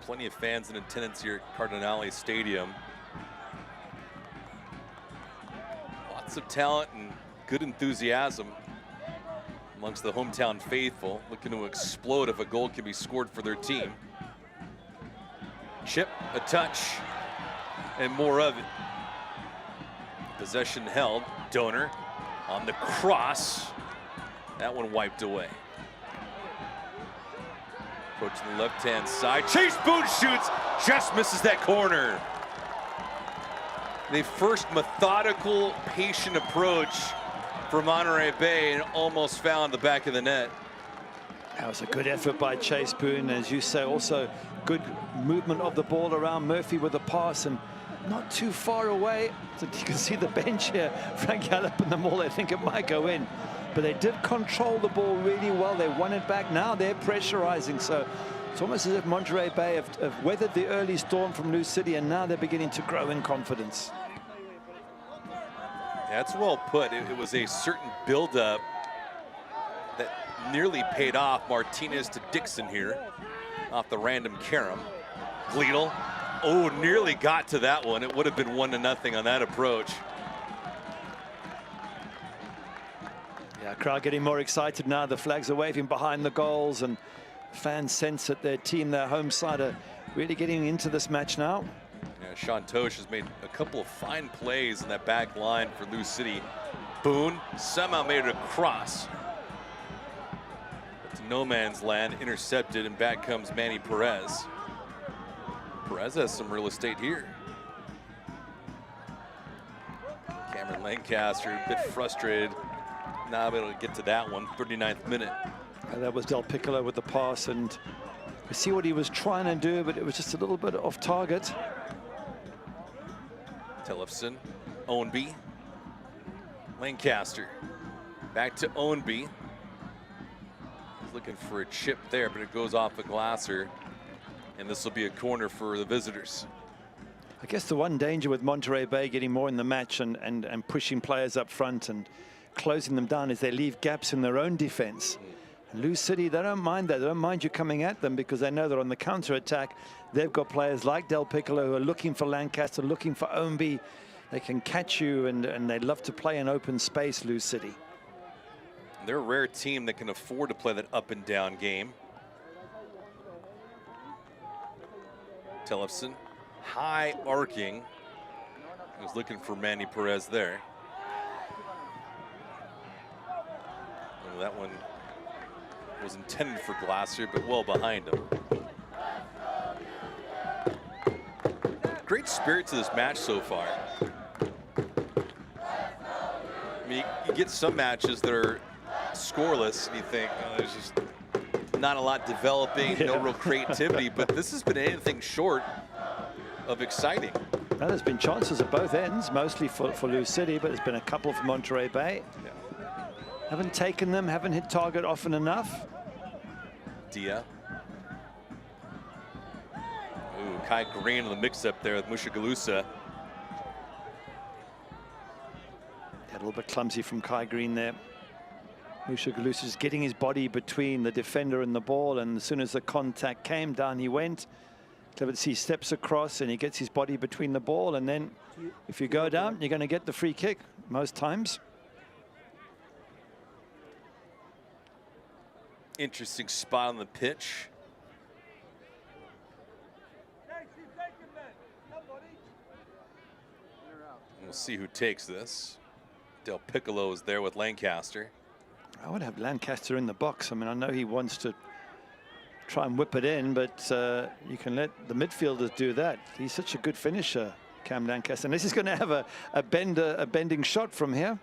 Plenty of fans in attendance here at Cardinale Stadium. Lots of talent and good enthusiasm amongst the hometown faithful, looking to explode if a goal can be scored for their team. Chip, a touch, and more of it. Possession held. Donor on the cross. That one wiped away. Approaching the left-hand side. Chase Boone shoots, just misses that corner. The first methodical, patient approach for Monterey Bay and almost found the back of the net. That was a good effort by Chase Boone. As you say, also good movement of the ball around Murphy with a pass, and not too far away. So you can see the bench here. Frank Gallup and them all, they think it might go in. But they did control the ball really well. They won it back. Now they're pressurizing. So it's almost as if Monterey Bay have weathered the early storm from Lou City, and now they're beginning to grow in confidence. Yeah, that's well put. It was a certain build-up that nearly paid off. Martinez to Dixon here off the random carom. Gleedle, oh, nearly got to that one. It would have been 1-0 on that approach. Yeah, crowd getting more excited now. The flags are waving behind the goals, and fans sense that their team, their home side, are really getting into this match now. Yeah, Sean Tosh has made a couple of fine plays in that back line for Lou City. Boone somehow made it across. To no man's land, intercepted, and back comes Manny Perez. Perez has some real estate here. Cameron Lancaster a bit frustrated, not able to get to that one. 39th minute. That was Del Piccolo with the pass, and you see what he was trying to do, but it was just a little bit off target. Tellefson, Ownby, Lancaster, back to Ownby. He's looking for a chip there, but it goes off the Glasser, and this will be a corner for the visitors. I guess the one danger with Monterey Bay getting more in the match and pushing players up front and closing them down is they leave gaps in their own defense. Lou City, they don't mind that. They don't mind you coming at them because they know that on the counter-attack, they've got players like Del Piccolo who are looking for Lancaster, looking for Ownby. They can catch you, and they love to play in open space, Lou City. They're a rare team that can afford to play that up and down game. Tellefson, high arcing. He was looking for Manny Perez there. Oh, that one was intended for Glasser, but well behind him. Great spirit to this match so far. I mean, you get some matches that are scoreless, and you think, oh, there's just not a lot developing, no real creativity, but this has been anything short of exciting. Well, there's been chances at both ends, mostly for Lou City, but there's been a couple for Monterey Bay. Yeah. Haven't taken them, haven't hit target often enough. Dia. Ooh, Kai Green in the mix-up there with Mushagalusa. A little bit clumsy from Kai Green there. Mushagalusa's getting his body between the defender and the ball, and as soon as the contact came, down he went. Clever to see, he steps across and he gets his body between the ball, and then if you go down, you're going to get the free kick most times. Interesting spot on the pitch. We'll see who takes this. Del Piccolo is there with Lancaster. I would have Lancaster in the box. I mean, I know he wants to try and whip it in, but you can let the midfielders do that. He's such a good finisher, Cam Lancaster. And this is going to have a bending shot from here.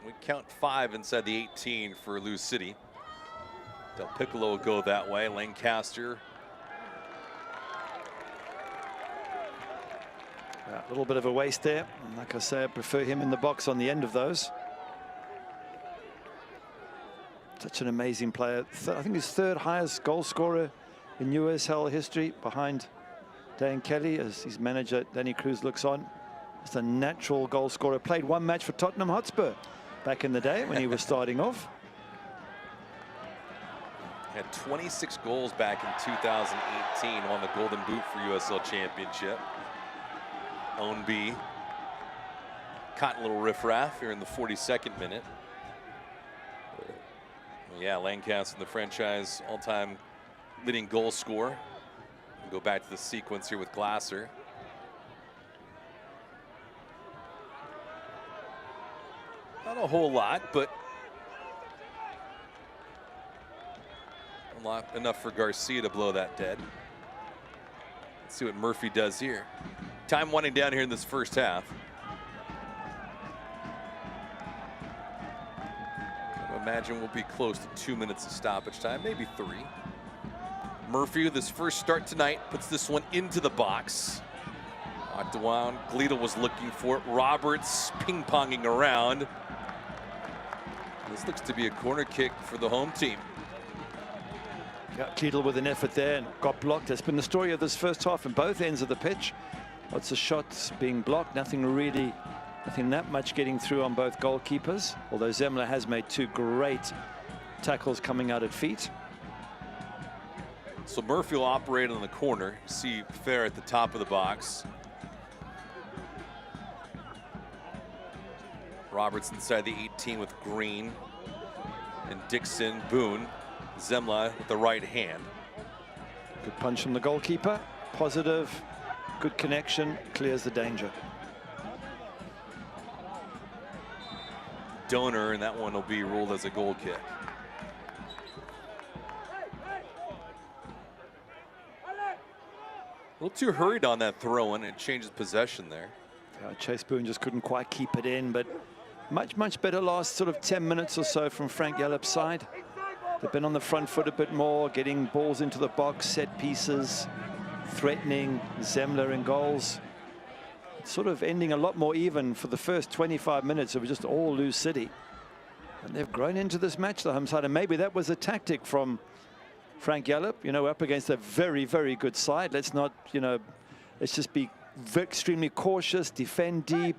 We count 5 inside the 18 for Lou City. Del Piccolo will go that way. Lancaster. A little bit of a waste there. And like I say, I prefer him in the box on the end of those. Such an amazing player. I think his third highest goal scorer in USL history, behind Dan Kelly, as his manager Danny Cruz looks on. Just a natural goal scorer. Played one match for Tottenham Hotspur back in the day when he was starting off. Had 26 goals back in 2018, won the Golden Boot for USL Championship. Ownby caught a little riffraff here in the 42nd minute. Yeah, Lancaster, the franchise all-time leading goal scorer. We'll go back to the sequence here with Glasser. Not a whole lot, but enough for Garcia to blow that dead. Let's see what Murphy does here. Time winding down here in this first half. I imagine we'll be close to 2 minutes of stoppage time, maybe 3. Murphy, with his first start tonight, puts this one into the box. Knocked around. Gleedle was looking for it. Roberts ping-ponging around. This looks to be a corner kick for the home team. Yeah, Gleedle with an effort there and got blocked. That's been the story of this first half in both ends of the pitch. Lots of shots being blocked. Nothing that much getting through on both goalkeepers. Although Zemmler has made two great tackles coming out at feet. So Murphy will operate on the corner. You see Fair at the top of the box. Roberts inside the 18 with Green. And Dixon, Boone, Zemmler with the right hand. Good punch from the goalkeeper. Positive, good connection, clears the danger. Donor, and that one will be ruled as a goal kick. A little too hurried on that throw-in. It changes possession there. Chase Boone just couldn't quite keep it in, but much better last sort of 10 minutes or so from Frank Yallop's side. They've been on the front foot a bit more, getting balls into the box, set pieces, threatening Zemmler in goals. It's sort of ending a lot more even. For the first 25 minutes, it was just all loose city. And they've grown into this match, the home side, and maybe that was a tactic from Frank Yallop. You know, up against a very good side. Let's not, you know, let's just be extremely cautious, defend deep,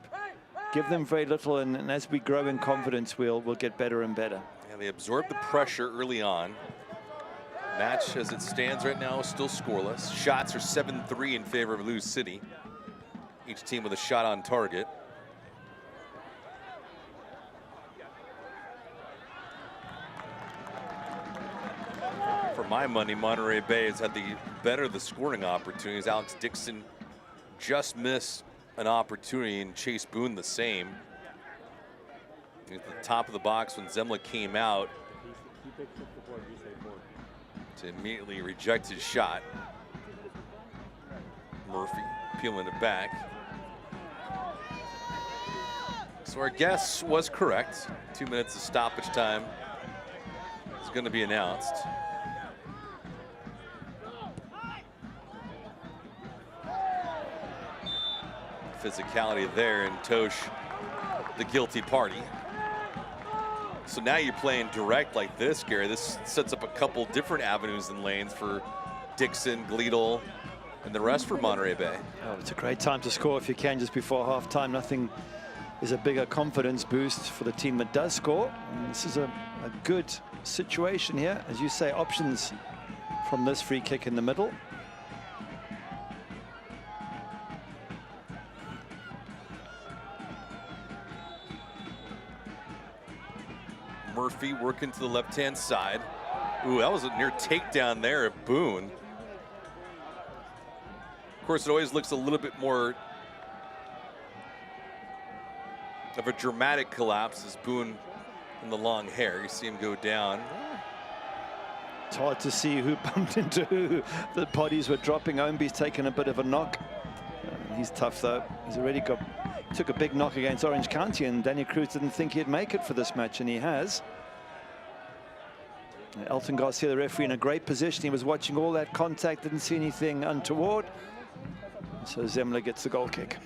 give them very little, and as we grow in confidence, we'll get better and better. And they absorb the pressure early on. Match as it stands right now is still scoreless. Shots are 7-3 in favor of Lou City. Each team with a shot on target. For my money, Monterey Bay has had the better of the scoring opportunities. Alex Dixon just missed an opportunity, and Chase Boone the same. At the top of the box when Zemmler came out to immediately reject his shot. Murphy peeling it back. So our guess was correct. 2 minutes of stoppage time is going to be announced. Physicality there, and Tosh the guilty party. So now you're playing direct like this, Gary. This sets up a couple different avenues and lanes for Dixon, Gleedle, and the rest for Monterey Bay. Oh, it's a great time to score if you can just before halftime. Nothing is a bigger confidence boost for the team that does score. And this is a good situation here. As you say, options from this free kick in the middle. Murphy working to the left-hand side. Ooh, that was a near takedown there of Boone. Of course, it always looks a little bit more of a dramatic collapse as Boone in the long hair. You see him go down. It's hard to see who bumped into who. The bodies were dropping. Ownby's taken a bit of a knock. He's tough though. He's already took a big knock against Orange County, and Danny Cruz didn't think he'd make it for this match, and he has. Elton Garcia, the referee, in a great position. He was watching all that contact, didn't see anything untoward. So Zemmler gets the goal kick.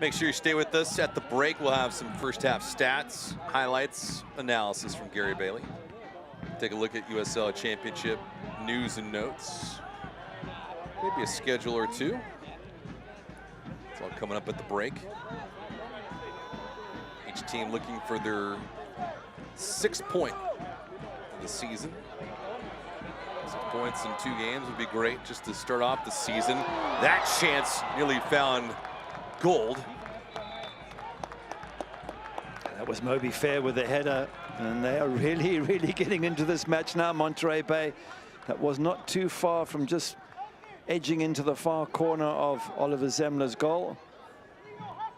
Make sure you stay with us. At the break, we'll have some first half stats, highlights, analysis from Gary Bailey. Take a look at USL Championship news and notes. Maybe a schedule or two. It's all coming up at the break. Each team looking for their 6th point of the season. 6 points in 2 games would be great just to start off the season. That chance nearly found gold. That was Moby Fair with the header, and they are really getting into this match now. Monterey Bay, that was not too far from just edging into the far corner of Oliver Zemmler's goal.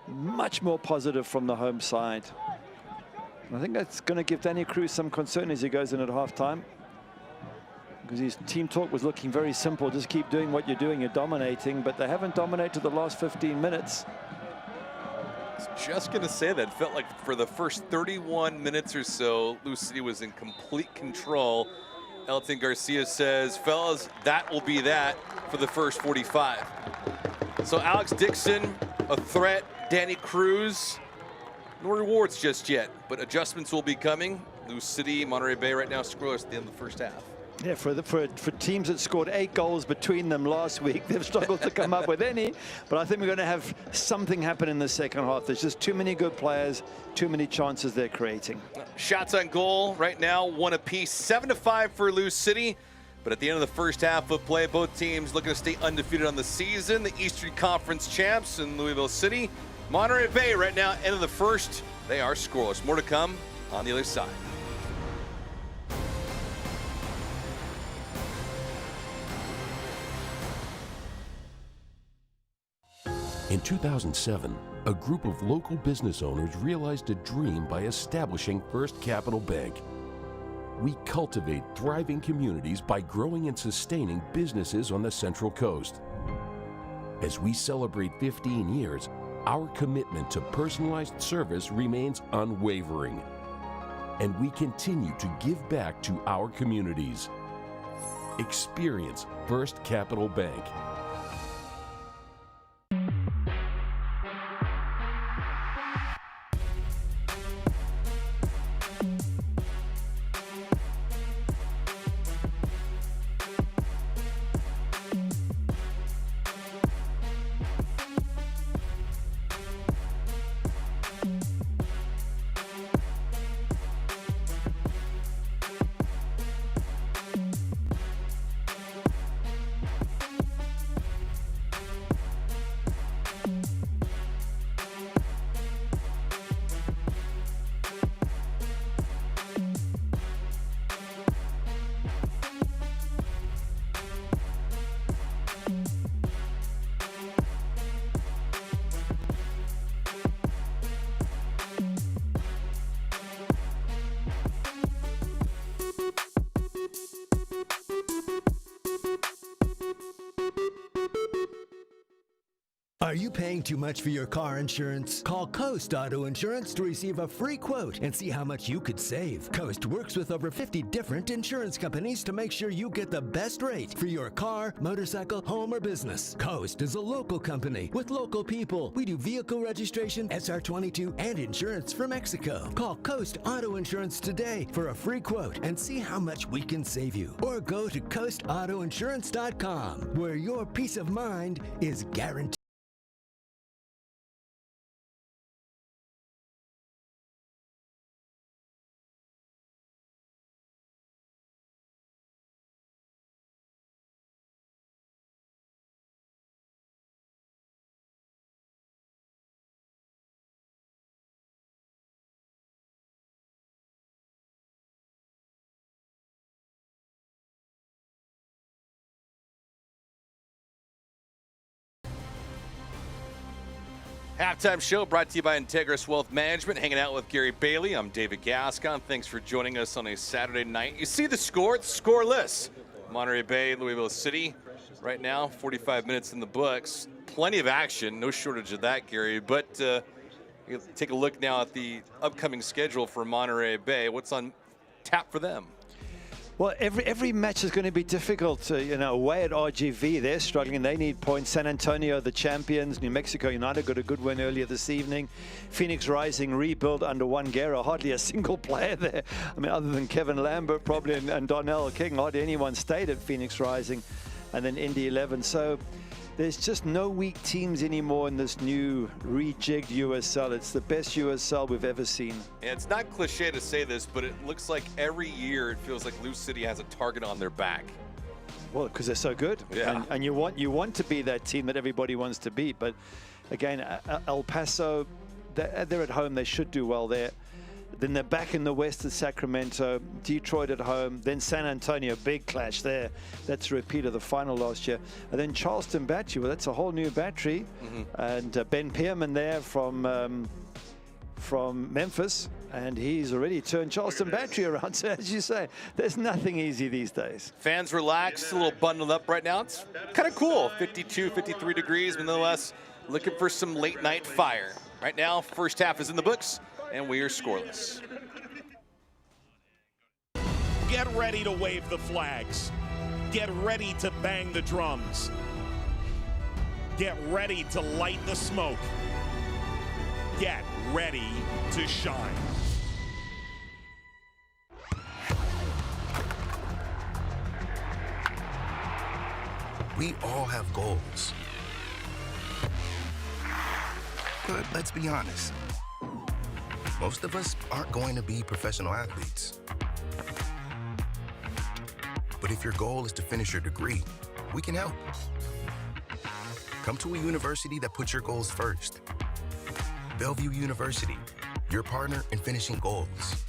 Much more positive from the home side. I think that's going to give Danny Cruz some concern as he goes in at halftime, because his team talk was looking very simple. Just keep doing what you're doing. You're dominating, but they haven't dominated the last 15 minutes. I was just going to say that. It felt like for the first 31 minutes or so, Lou City was in complete control. Elton Garcia says, fellas, that will be that for the first 45. So Alex Dixon, a threat. Danny Cruz, no rewards just yet, but adjustments will be coming. Lou City, Monterey Bay right now scoreless at the end of the first half. Yeah, for teams that scored 8 goals between them last week, they've struggled to come up with any. But I think we're going to have something happen in the second half. There's just too many good players, too many chances they're creating. Shots on goal right now, 1 apiece, 7-5 for Lou City. But at the end of the first half of play, both teams looking to stay undefeated on the season. The Eastern Conference champs in Louisville City. Monterey Bay right now, end of the first. They are scoreless. More to come on the other side. In 2007, a group of local business owners realized a dream by establishing First Capital Bank. We cultivate thriving communities by growing and sustaining businesses on the Central Coast. As we celebrate 15 years, our commitment to personalized service remains unwavering, and we continue to give back to our communities. Experience First Capital Bank. Are you paying too much for your car insurance? Call Coast Auto Insurance to receive a free quote and see how much you could save. Coast works with over 50 different insurance companies to make sure you get the best rate for your car, motorcycle, home, or business. Coast is a local company with local people. We do vehicle registration, SR22, and insurance for Mexico. Call Coast Auto Insurance today for a free quote and see how much we can save you. Or go to coastautoinsurance.com, where your peace of mind is guaranteed. Halftime show brought to you by Integris Wealth Management. Hanging out with Gary Bailey. I'm David Gascon. Thanks for joining us on a Saturday night. You see the score? It's scoreless. Monterey Bay, Louisville City. Right now, 45 minutes in the books. Plenty of action. No shortage of that, Gary. But you take a look now at the upcoming schedule for Monterey Bay. What's on tap for them? Well, every match is going to be difficult. Away at RGV, they're struggling. They need points. San Antonio, the champions. New Mexico United got a good win earlier this evening. Phoenix Rising rebuild under Juan Guerra. Hardly a single player there. I mean, other than Kevin Lambert probably and Donnell King, hardly anyone stayed at Phoenix Rising. And then Indy 11. So there's just no weak teams anymore in this new rejigged USL. It's the best USL we've ever seen. And it's not cliche to say this, but it looks like every year it feels like Lou City has a target on their back. Well, because they're so good. Yeah. And you want to be that team that everybody wants to beat. But again, El Paso, they're at home. They should do well there. Then they're back in the West at Sacramento, Detroit at home, then San Antonio, big clash there. That's a repeat of the final last year. And then Charleston Battery, well, that's a whole new battery. And Ben Pearman there from Memphis, and he's already turned Charleston Battery around. So as you say, there's nothing easy these days. Fans relaxed, a little bundled up right now. It's kind of cool, 52, 53 degrees, but nonetheless, looking for some late night fire. Right now, first half is in the books, and we are scoreless. Get ready to wave the flags. Get ready to bang the drums. Get ready to light the smoke. Get ready to shine. We all have goals. But let's be honest, most of us aren't going to be professional athletes. But if your goal is to finish your degree, we can help. Come to a university that puts your goals first. Bellevue University, your partner in finishing goals.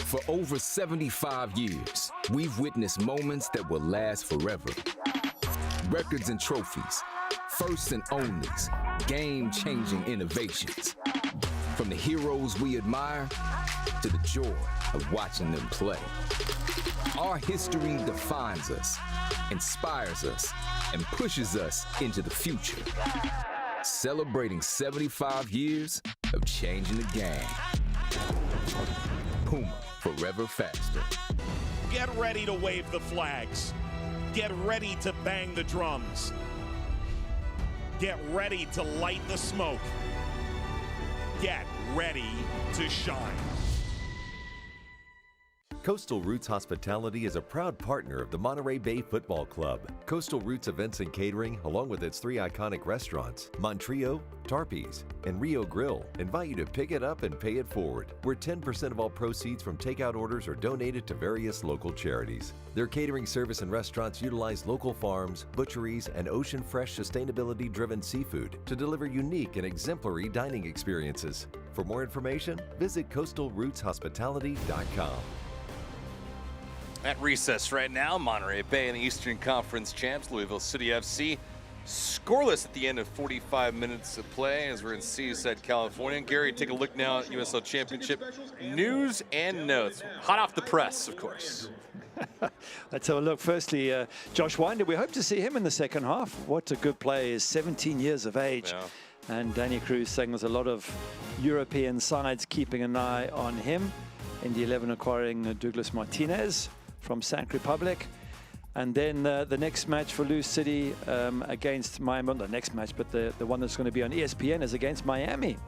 For over 75 years, we've witnessed moments that will last forever. Records and trophies, firsts and onlys, game-changing innovations. From the heroes we admire to the joy of watching them play. Our history defines us, inspires us, and pushes us into the future. Celebrating 75 years of changing the game. Puma, forever faster. Get ready to wave the flags. Get ready to bang the drums. Get ready to light the smoke. Get ready to shine. Coastal Roots Hospitality is a proud partner of the Monterey Bay Football Club. Coastal Roots Events and Catering, along with its 3 iconic restaurants, Monterey, Tarpe's, and Rio Grill, invite you to pick it up and pay it forward, where 10% of all proceeds from takeout orders are donated to various local charities. Their catering service and restaurants utilize local farms, butcheries, and ocean-fresh, sustainability-driven seafood to deliver unique and exemplary dining experiences. For more information, visit coastalrootshospitality.com. At recess right now, Monterey Bay and the Eastern Conference champs, Louisville City FC, scoreless at the end of 45 minutes of play as we're in Seaside, California. And Gary, take a look now at USL Championship news and notes. Hot off the press, of course. Let's have a look. Firstly, Josh Winder, we hope to see him in the second half. What a good play. He's 17 years of age. Yeah. And Danny Cruz saying there's a lot of European sides keeping an eye on him. Indy 11 acquiring Douglas Martinez from Sac Republic. And then the next match for Lou City against Miami, not the next match, but the one that's going to be on ESPN is against Miami.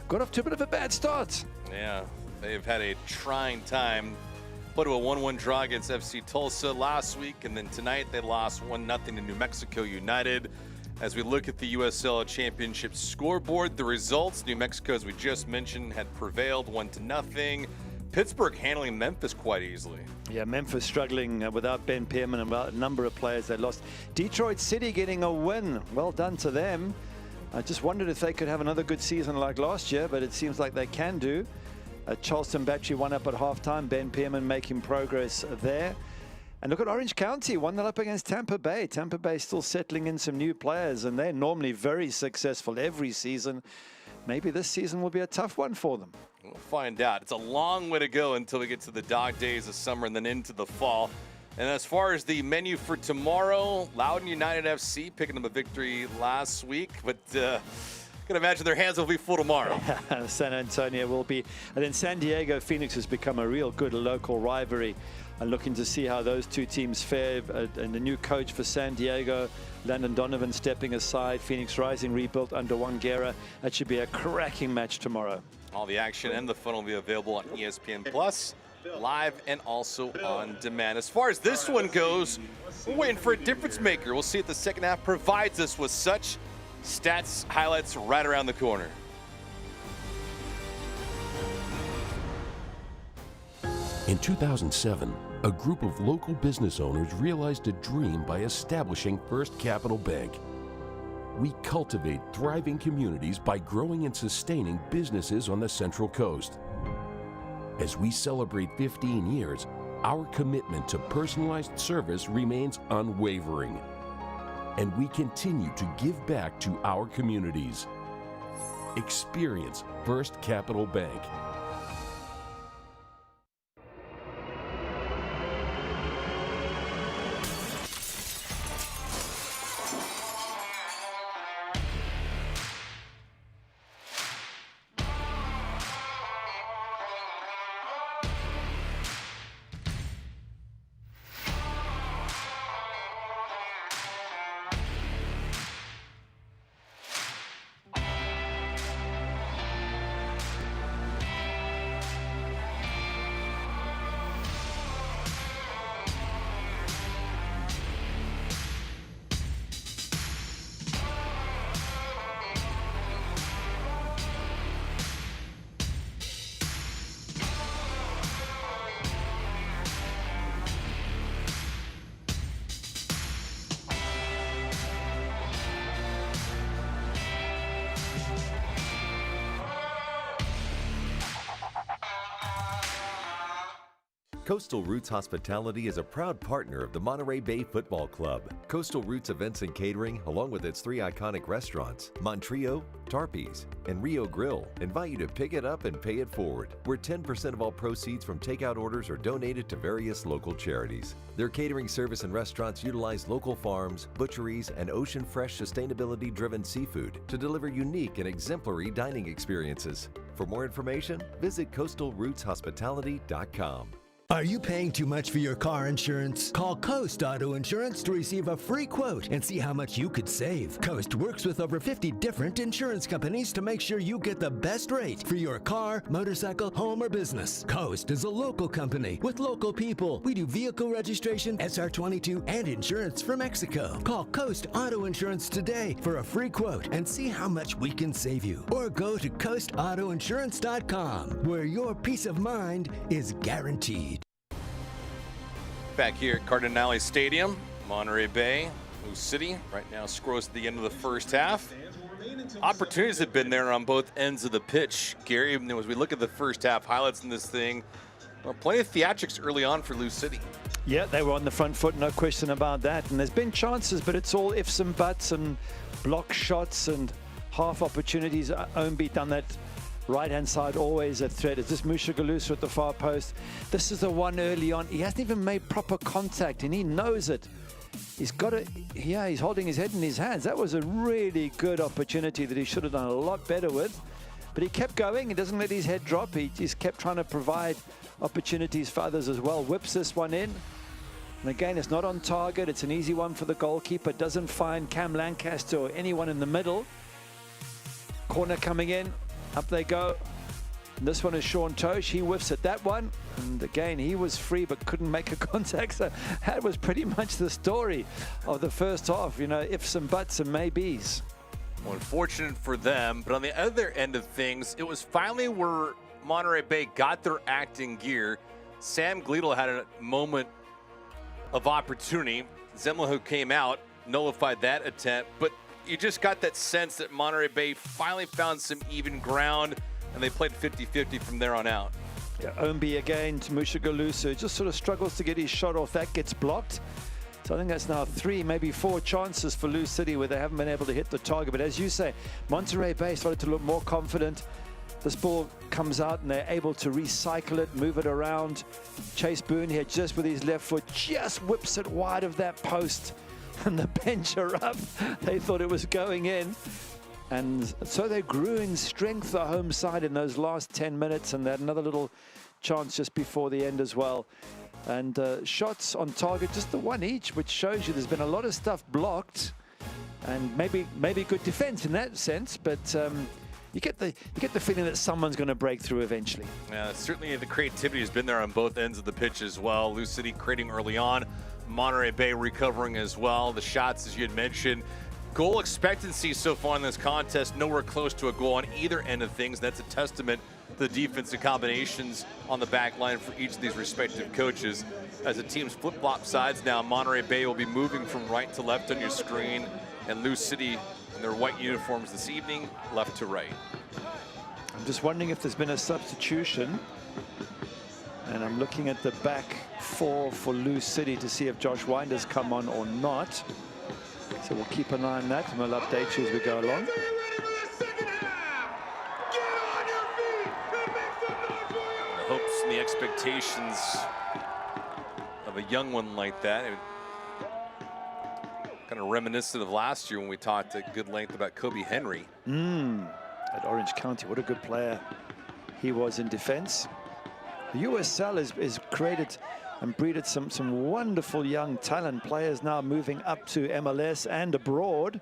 Got off to a bit of a bad start. Yeah, they've had a trying time. Put to a 1-1 draw against FC Tulsa last week, and then tonight they lost 1-0 to New Mexico United. As we look at the USL Championship scoreboard, the results, New Mexico, as we just mentioned, had prevailed 1-0. Pittsburgh handling Memphis quite easily. Yeah, Memphis struggling without Ben Pearman and without a number of players they lost. Detroit City getting a win. Well done to them. I just wondered if they could have another good season like last year, but it seems like they can do. Charleston Battery won up at halftime. Ben Pearman making progress there. And look at Orange County, 1-0 up against Tampa Bay. Tampa Bay still settling in some new players, and they're normally very successful every season. Maybe this season will be a tough one for them. We'll find out. It's a long way to go until we get to the dog days of summer and then into the fall. And as far as the menu for tomorrow, Loudoun United FC picking up a victory last week, but I can imagine their hands will be full tomorrow. San Antonio will be. And then San Diego Phoenix has become a real good local rivalry. And looking to see how those two teams fare. And the new coach for San Diego, Landon Donovan, stepping aside. Phoenix Rising rebuilt under Wangera. That should be a cracking match tomorrow. All the action and the fun will be available on ESPN Plus, live and also on demand. As far as this one goes, we're waiting for a difference maker. We'll see if the second half provides us with such stats highlights right around the corner. In 2007, a group of local business owners realized a dream by establishing First Capital Bank. We cultivate thriving communities by growing and sustaining businesses on the Central Coast. As we celebrate 15 years, our commitment to personalized service remains unwavering, and we continue to give back to our communities. Experience First Capital Bank. Coastal Roots Hospitality is a proud partner of the Monterey Bay Football Club. Coastal Roots Events and Catering, along with its 3 iconic restaurants, Monterey, Tarpey's, and Rio Grill, invite you to pick it up and pay it forward, where 10% of all proceeds from takeout orders are donated to various local charities. Their catering service and restaurants utilize local farms, butcheries, and ocean fresh sustainability-driven seafood to deliver unique and exemplary dining experiences. For more information, visit coastalrootshospitality.com. Are you paying too much for your car insurance? Call Coast Auto Insurance to receive a free quote and see how much you could save. Coast works with over 50 different insurance companies to make sure you get the best rate for your car, motorcycle, home, or business. Coast is a local company with local people. We do vehicle registration, SR22, and insurance for Mexico. Call Coast Auto Insurance today for a free quote and see how much we can save you. Or go to coastautoinsurance.com, where your peace of mind is guaranteed. Back here at Cardinale Stadium, Monterey Bay, Lou City. Right now, scrolls to the end of the first half. Opportunities have been there on both ends of the pitch. Gary, as we look at the first half highlights in this thing, well, plenty of theatrics early on for Lou City. Yeah, they were on the front foot, no question about that. And there's been chances, but it's all ifs and buts and block shots and half opportunities. Ownby done that right-hand side, always a threat. It's just Musha Galusa at the far post. This is the one early on. He hasn't even made proper contact, and he knows it. He's got it. Yeah, he's holding his head in his hands. That was a really good opportunity that he should have done a lot better with. But he kept going. He doesn't let his head drop. He just kept trying to provide opportunities for others as well. Whips this one in. And again, it's not on target. It's an easy one for the goalkeeper. Doesn't find Cam Lancaster or anyone in the middle. Corner coming in. Up they go. And this one is Sean Tosh. He whiffs at that one. And again, he was free but couldn't make a contact. So that was pretty much the story of the first half. You know, ifs and buts and maybes. Well, unfortunate for them. But on the other end of things, it was finally where Monterey Bay got their act in gear. Sam Gleadle had a moment of opportunity. Zemla, who came out, nullified that attempt. But you just got that sense that Monterey Bay finally found some even ground, and they played 50-50 from there on out. Yeah, Ownby again to Musha Galusa. Just sort of struggles to get his shot off. That gets blocked. So I think that's now 3, maybe 4 chances for Lou City where they haven't been able to hit the target. But as you say, Monterey Bay started to look more confident. This ball comes out and they're able to recycle it, move it around. Chase Boone here just with his left foot just whips it wide of that post. And the bench are up. They thought it was going in. And so they grew in strength, the home side, in those last 10 minutes. And they had another little chance just before the end as well. And shots on target, just the one each, which shows you there's been a lot of stuff blocked. And maybe good defense in that sense. But you get the feeling that someone's going to break through eventually. Yeah, certainly the creativity has been there on both ends of the pitch as well. Lou City creating early on. Monterey Bay recovering as well. The shots, as you had mentioned. Goal expectancy so far in this contest, nowhere close to a goal on either end of things. That's a testament to the defensive combinations on the back line for each of these respective coaches. As the teams flip-flop sides now, Monterey Bay will be moving from right to left on your screen, and Lou City in their white uniforms this evening, left to right. I'm just wondering if there's been a substitution. And I'm looking at the back four for Lou City to see if Josh Winder's come on or not. So we'll keep an eye on that, and we'll update you as we go along. The hopes and the expectations of a young one like that. Kind of reminiscent of last year when we talked at good length about Kobe Henry. At Orange County, what a good player he was in defense. The USL has created and breeded some wonderful young talent players now moving up to MLS and abroad.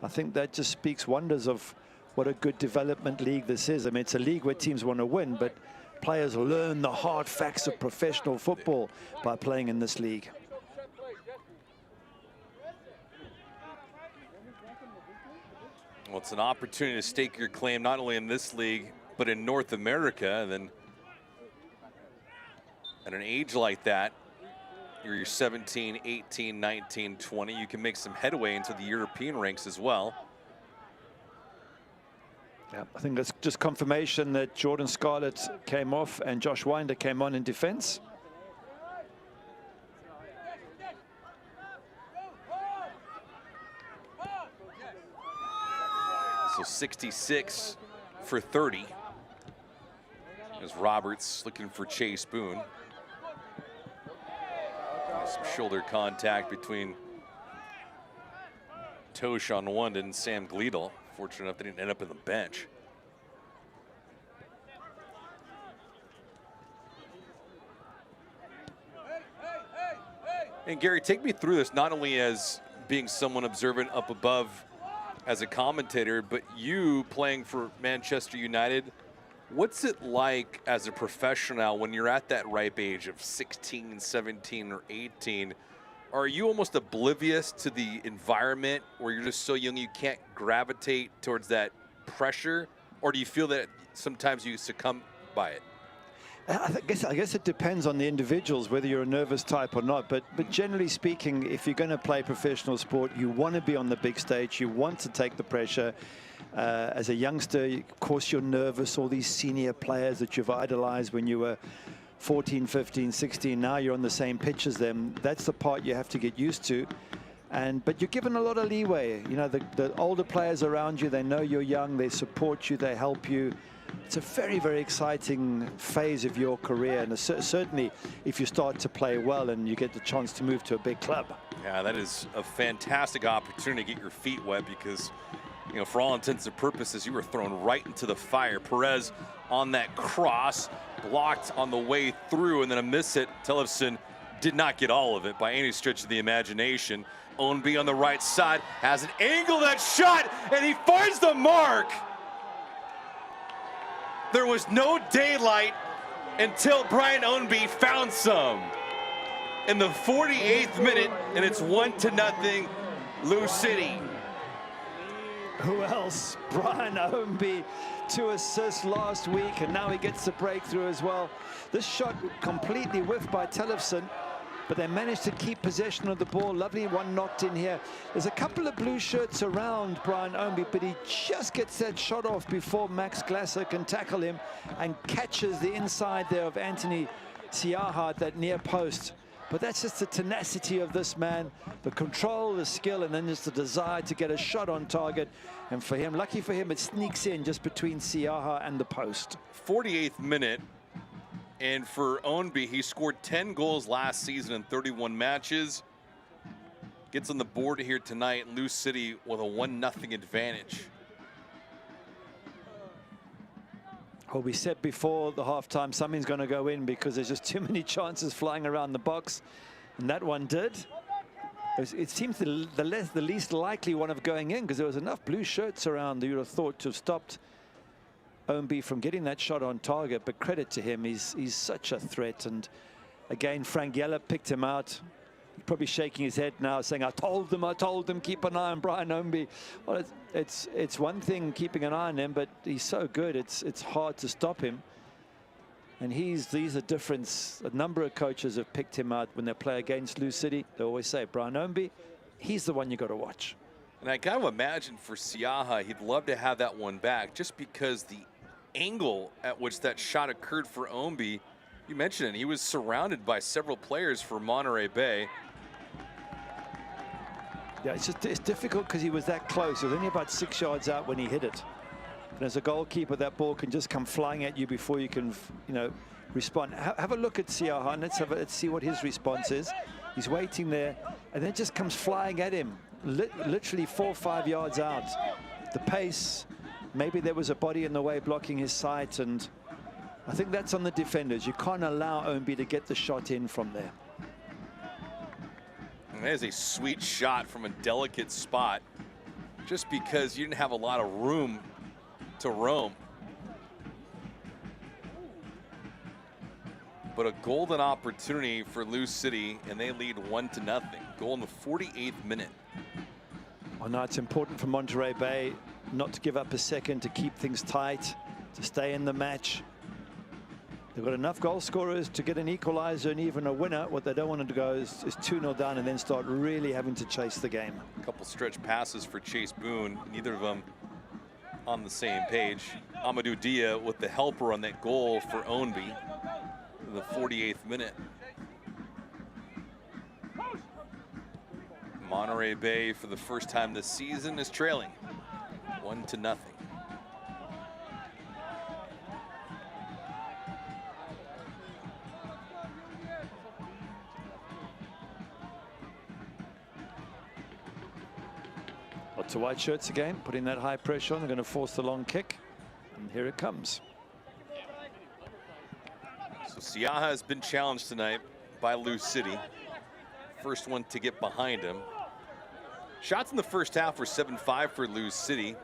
I think that just speaks wonders of what a good development league this is. I mean, it's a league where teams want to win, but players learn the hard facts of professional football by playing in this league. Well, it's an opportunity to stake your claim not only in this league, but in North America. And then at an age like that, you're 17, 18, 19, 20, you can make some headway into the European ranks as well. Yeah, I think that's just confirmation that Jordan Scarlett came off and Josh Winder came on in defense. So 66 for 30. As Roberts looking for Chase Boone. Some shoulder contact between Tosh on one and Sam Gleedle. Fortunate enough they didn't end up in the bench. And Gary, take me through this, not only as being someone observant up above as a commentator, but you playing for Manchester United. What's it like as a professional when you're at that ripe age of 16, 17, or 18? Are you almost oblivious to the environment where you're just so young you can't gravitate towards that pressure? Or do you feel that sometimes you succumb by it? I guess it depends on the individuals, whether you're a nervous type or not. But generally speaking, if you're going to play professional sport, you want to be on the big stage. You want to take the pressure. As a youngster, of course, you're nervous. All these senior players that you've idolized when you were 14, 15, 16, now you're on the same pitch as them. That's the part you have to get used to. But you're given a lot of leeway. You know, the older players around you, they know you're young, they support you, they help you. It's a very, very exciting phase of your career, and certainly if you start to play well and you get the chance to move to a big club. Yeah, that is a fantastic opportunity to get your feet wet because, you know, for all intents and purposes, you were thrown right into the fire. Perez on that cross, blocked on the way through, and then a miss hit. Tellefsen did not get all of it by any stretch of the imagination. Ownby on the right side has an angle that shot, and he finds the mark. There was no daylight until Brian Ownby found some. In the 48th minute, and it's 1-0, Lou City. Who else? Brian Ownby, 2 assists last week, and now he gets the breakthrough as well. This shot completely whiffed by Tellefsen, but they managed to keep possession of the ball. Lovely one knocked in here. There's a couple of blue shirts around Brian Ownby, but he just gets that shot off before Max Glasser can tackle him and catches the inside there of Anthony Siaha at that near post. But that's just the tenacity of this man, the control, the skill, and then just the desire to get a shot on target. And for him, lucky for him, it sneaks in just between Siaha and the post. 48th minute. And for Ownby, he scored 10 goals last season in 31 matches. Gets on the board here tonight. Lou City with a 1-0 advantage. Well, we said before the halftime, something's going to go in because there's just too many chances flying around the box. And that one did. It seems the least likely one of going in because there was enough blue shirts around that you would have thought to have stopped Ownby from getting that shot on target, but credit to him, he's such a threat. And again, Frank Yeller picked him out. He's probably shaking his head now, saying, I told them, keep an eye on Brian Ownby. Well, it's one thing keeping an eye on him, but he's so good, it's hard to stop him. And he's a difference. A number of coaches have picked him out when they play against Lou City. They always say, Brian Ownby, he's the one you got to watch. And I kind of imagine for Siaha, he'd love to have that one back just because the angle at which that shot occurred for Ownby You mentioned it, he was surrounded by several players for Monterey Bay. Yeah, it's difficult because he was that close. He was only about 6 yards out when he hit it. And as a goalkeeper, that ball can just come flying at you before you can, respond. Have a look at Siahan. Let's see what his response is. He's waiting there, and then it just comes flying at him, literally 4 or 5 yards out. The pace, maybe there was a body in the way blocking his sight, and I think that's on the defenders. You can't allow Ownby to get the shot in from there. And that is a sweet shot from a delicate spot, just because you didn't have a lot of room to roam. But a golden opportunity for Lou City, and they lead 1-0. Goal in the 48th minute. Well, now it's important for Monterey Bay not to give up a second, to keep things tight, to stay in the match. They've got enough goal scorers to get an equalizer and even a winner. What they don't want to go is 2-0 down and then start really having to chase the game. A couple stretch passes for Chase Boone, neither of them on the same page. Amadou Dia with the helper on that goal for Ownby in the 48th minute. Monterey Bay, for the first time this season, is trailing 1-0. Lots of white shirts again, putting that high pressure on. They're going to force the long kick, and here it comes. So Siaha has been challenged tonight by Lou City. First one to get behind him. Shots in the first half were 7-5 for Lou City.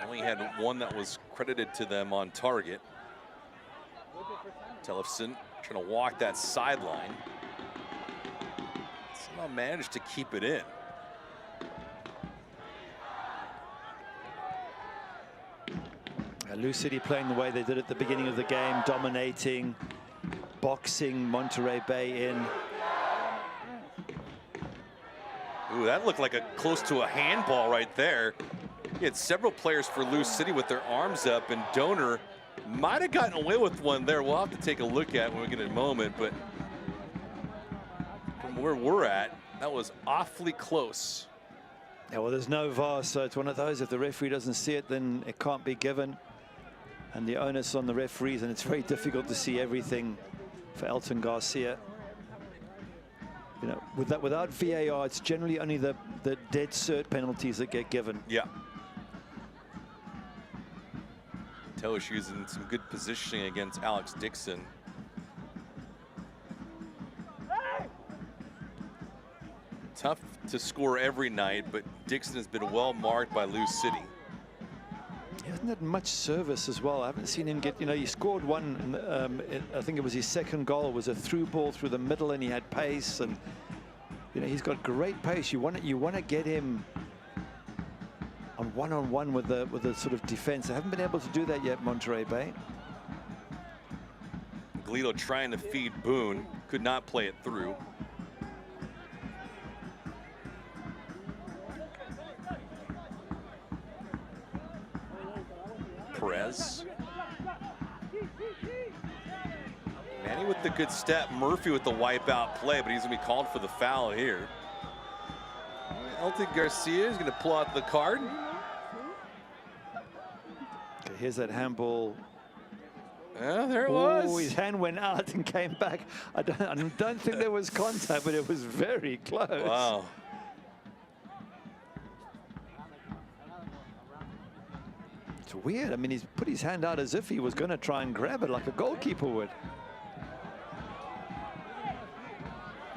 Only had one that was credited to them on target. Tellefson trying to walk that sideline. Somehow managed to keep it in. Lou City playing the way they did at the beginning of the game, dominating, boxing Monterey Bay in. Ooh, that looked like close to a handball right there. He had several players for Lou City with their arms up, and Donor might have gotten away with one there. We'll have to take a look at it when we get a moment, but from where we're at, that was awfully close. Yeah, well, there's no VAR, so it's one of those. If the referee doesn't see it, then it can't be given. And the onus on the referees, and it's very difficult to see everything for Elton Garcia. Without VAR, it's generally only the dead cert penalties that get given. Yeah. Tosh in some good positioning against Alex Dixon. Tough to score every night, but Dixon has been well marked by Lou City. He hasn't had much service as well. I haven't seen him get, he scored one, I think it was his second goal, was a through ball through the middle, and he had pace, and he's got great pace. You want to get him on one-on-one with the sort of defense. They haven't been able to do that yet, Monterey Bay. Glito trying to feed Boone, could not play it through. Perez. Manny with the good step. Murphy with the wipeout play, but he's going to be called for the foul here. Elton Garcia is going to pull out the card. Okay, here's that handball. Yeah, there it was. Oh, his hand went out and came back. I don't think there was contact, but it was very close. Wow. It's weird. I mean, he's put his hand out as if he was going to try and grab it like a goalkeeper would.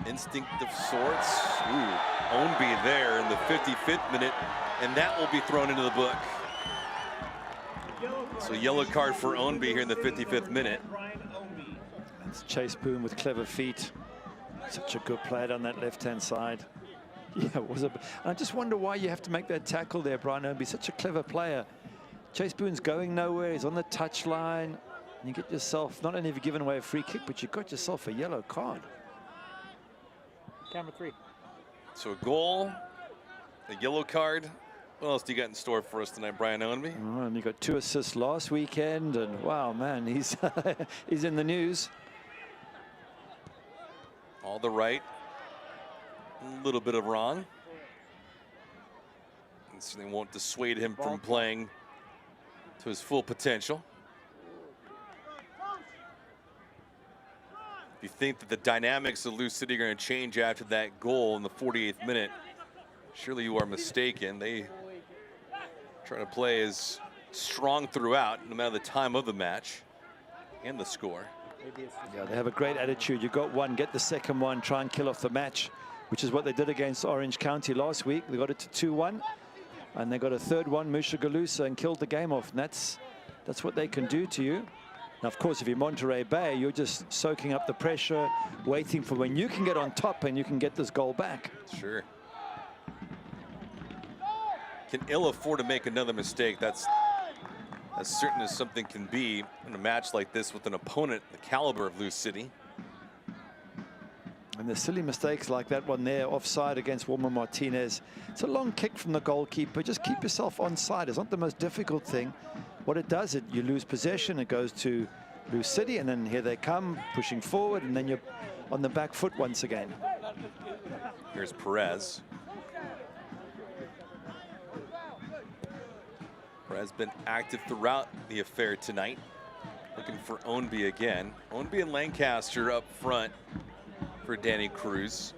Instinct of sorts. Ooh, Ownby there in the 55th minute, and that will be thrown into the book. So yellow card for Ownby here in the 55th minute. That's Chase Boone with clever feet. Such a good player on that left-hand side. Yeah, it was I just wonder why you have to make that tackle there, Brian Ownby. Such a clever player. Chase Boone's going nowhere. He's on the touchline. And you get yourself, not only have you given away a free kick, but you got yourself a yellow card. Camera 3. So a goal, a yellow card, What else do you got in store for us tonight, Brian Owenby? Oh, and he got 2 assists last weekend, and wow, man, he's he's in the news. All the right, a little bit of wrong. And certainly won't dissuade him from playing to his full potential. If you think that the dynamics of Lou City are going to change after that goal in the 48th minute, surely you are mistaken. They try to play as strong throughout, no matter the time of the match and the score. Yeah, they have a great attitude. You got one, get the second one, try and kill off the match, which is what they did against Orange County last week. They got it to 2-1, and they got a third one, Mushagalusa, and killed the game off. And that's what they can do to you. Now, of course, if you're Monterey Bay, you're just soaking up the pressure, waiting for when you can get on top and you can get this goal back. Sure. Can ill afford to make another mistake. That's as certain as something can be in a match like this with an opponent the caliber of Lou City. And the silly mistakes like that one there, offside against Wilmer Martinez. It's a long kick from the goalkeeper. Just keep yourself onside. It's not the most difficult thing. What it does, you lose possession. It goes to Lou City, and then here they come, pushing forward, and then you're on the back foot once again. Here's Perez. Perez been active throughout the affair tonight. Looking for Ownby again. Ownby and Lancaster up front for Danny Cruz.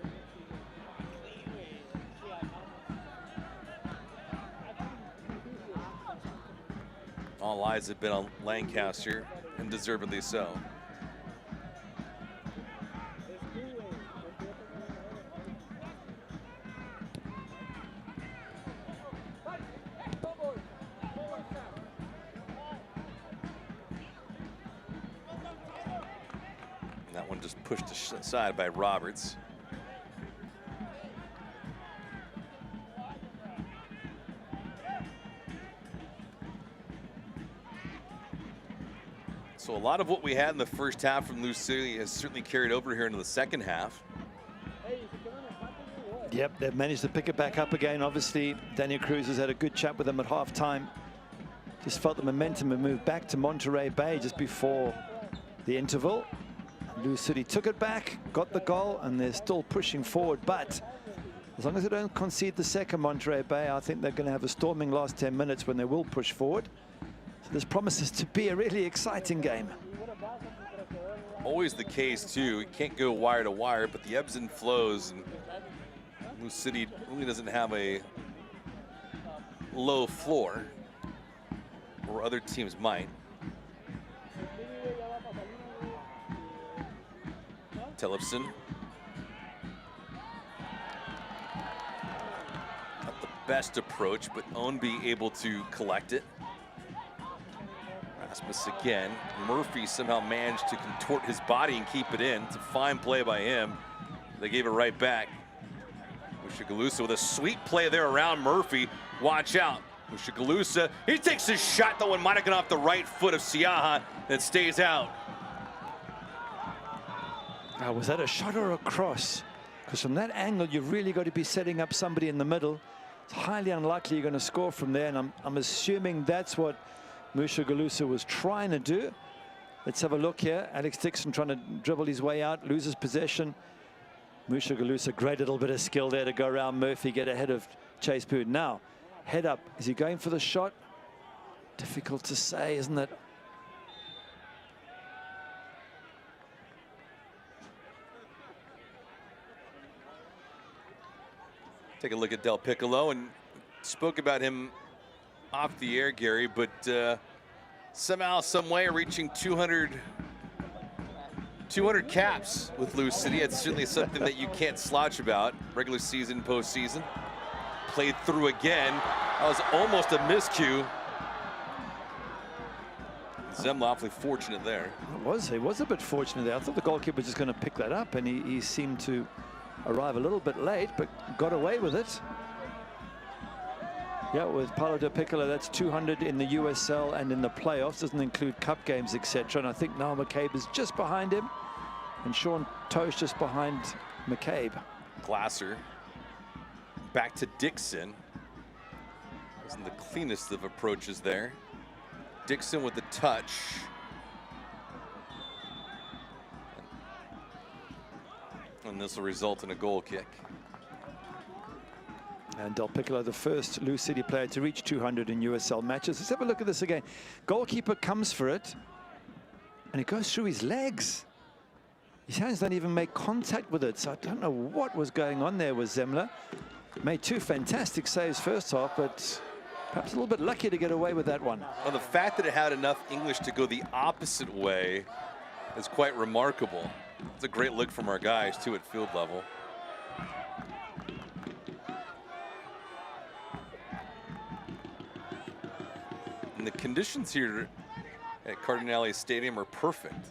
All eyes have been on Lancaster, and deservedly so. And that one just pushed aside by Roberts. So a lot of what we had in the first half from Lou City has certainly carried over here into the second half. Yep, they've managed to pick it back up again. Obviously, Daniel Cruz has had a good chat with them at halftime. Just felt the momentum and moved back to Monterey Bay just before the interval. Lou City took it back, got the goal, and they're still pushing forward. But as long as they don't concede the second, Monterey Bay, I think they're going to have a storming last 10 minutes when they will push forward. So this promises to be a really exciting game. Always the case, too. It can't go wire to wire, but the ebbs and flows. And Lou City really doesn't have a low floor, or other teams might. Tillefson. Not the best approach, but Ownby able to collect it. Rasmus again. Murphy somehow managed to contort his body and keep it in. It's a fine play by him. They gave it right back. Mushagalusa with a sweet play there around Murphy. Watch out. Mushagalusa, he takes his shot. That one might have gone off the right foot of Siaha and stays out. Now, was that a shot or a cross? Because from that angle, you've really got to be setting up somebody in the middle. It's highly unlikely you're going to score from there, and I'm assuming that's what Mushagalusa was trying to do. Let's have a look here. Alex Dixon trying to dribble his way out, loses possession. Mushagalusa, great little bit of skill there to go around Murphy, get ahead of Chase Poon. Now, head up. Is he going for the shot? Difficult to say, isn't it? Take a look at Del Piccolo, and spoke about him off the air, Gary, but somehow, some way, reaching 200 caps with Lou City. It's certainly something that you can't slouch about. Regular season, postseason. Played through again. That was almost a miscue. Zemla awfully fortunate there. He was a bit fortunate there. I thought the goalkeeper was just going to pick that up, and he seemed to arrive a little bit late, but got away with it. Yeah, with Paulo Del Piccolo, that's 200 in the USL and in the playoffs. Doesn't include cup games, etc. And I think now McCabe is just behind him, and Sean Tosh just behind McCabe. Glasser back to Dixon. Wasn't the cleanest of approaches there. Dixon with the touch. And this will result in a goal kick. And Del Piccolo, the first Lou City player to reach 200 in USL matches. Let's have a look at this again. Goalkeeper comes for it, and it goes through his legs. His hands don't even make contact with it, so I don't know what was going on there with Zemler. Made two fantastic saves first half, but perhaps a little bit lucky to get away with that one. Well, the fact that it had enough English to go the opposite way is quite remarkable. It's a great look from our guys, too, at field level. And the conditions here at Cardinale Stadium are perfect.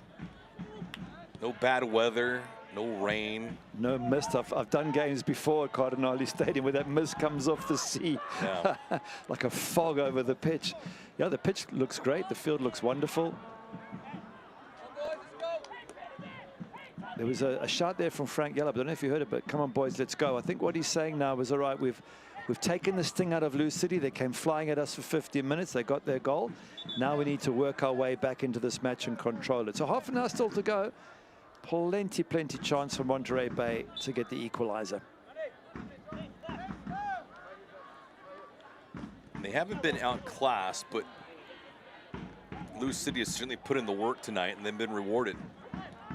No bad weather, no rain. No mist. I've done games before at Cardinale Stadium where that mist comes off the sea. Yeah. Like a fog over the pitch. Yeah, the pitch looks great. The field looks wonderful. There was a shot there from Frank Yellop. I don't know if you heard it, but come on, boys, let's go. I think what he's saying now is, all right, we've taken the sting out of Lou City. They came flying at us for 50 minutes. They got their goal. Now we need to work our way back into this match and control it. So half an hour still to go. Plenty chance for Monterey Bay to get the equalizer. They haven't been outclassed, but Lou City has certainly put in the work tonight, and they've been rewarded.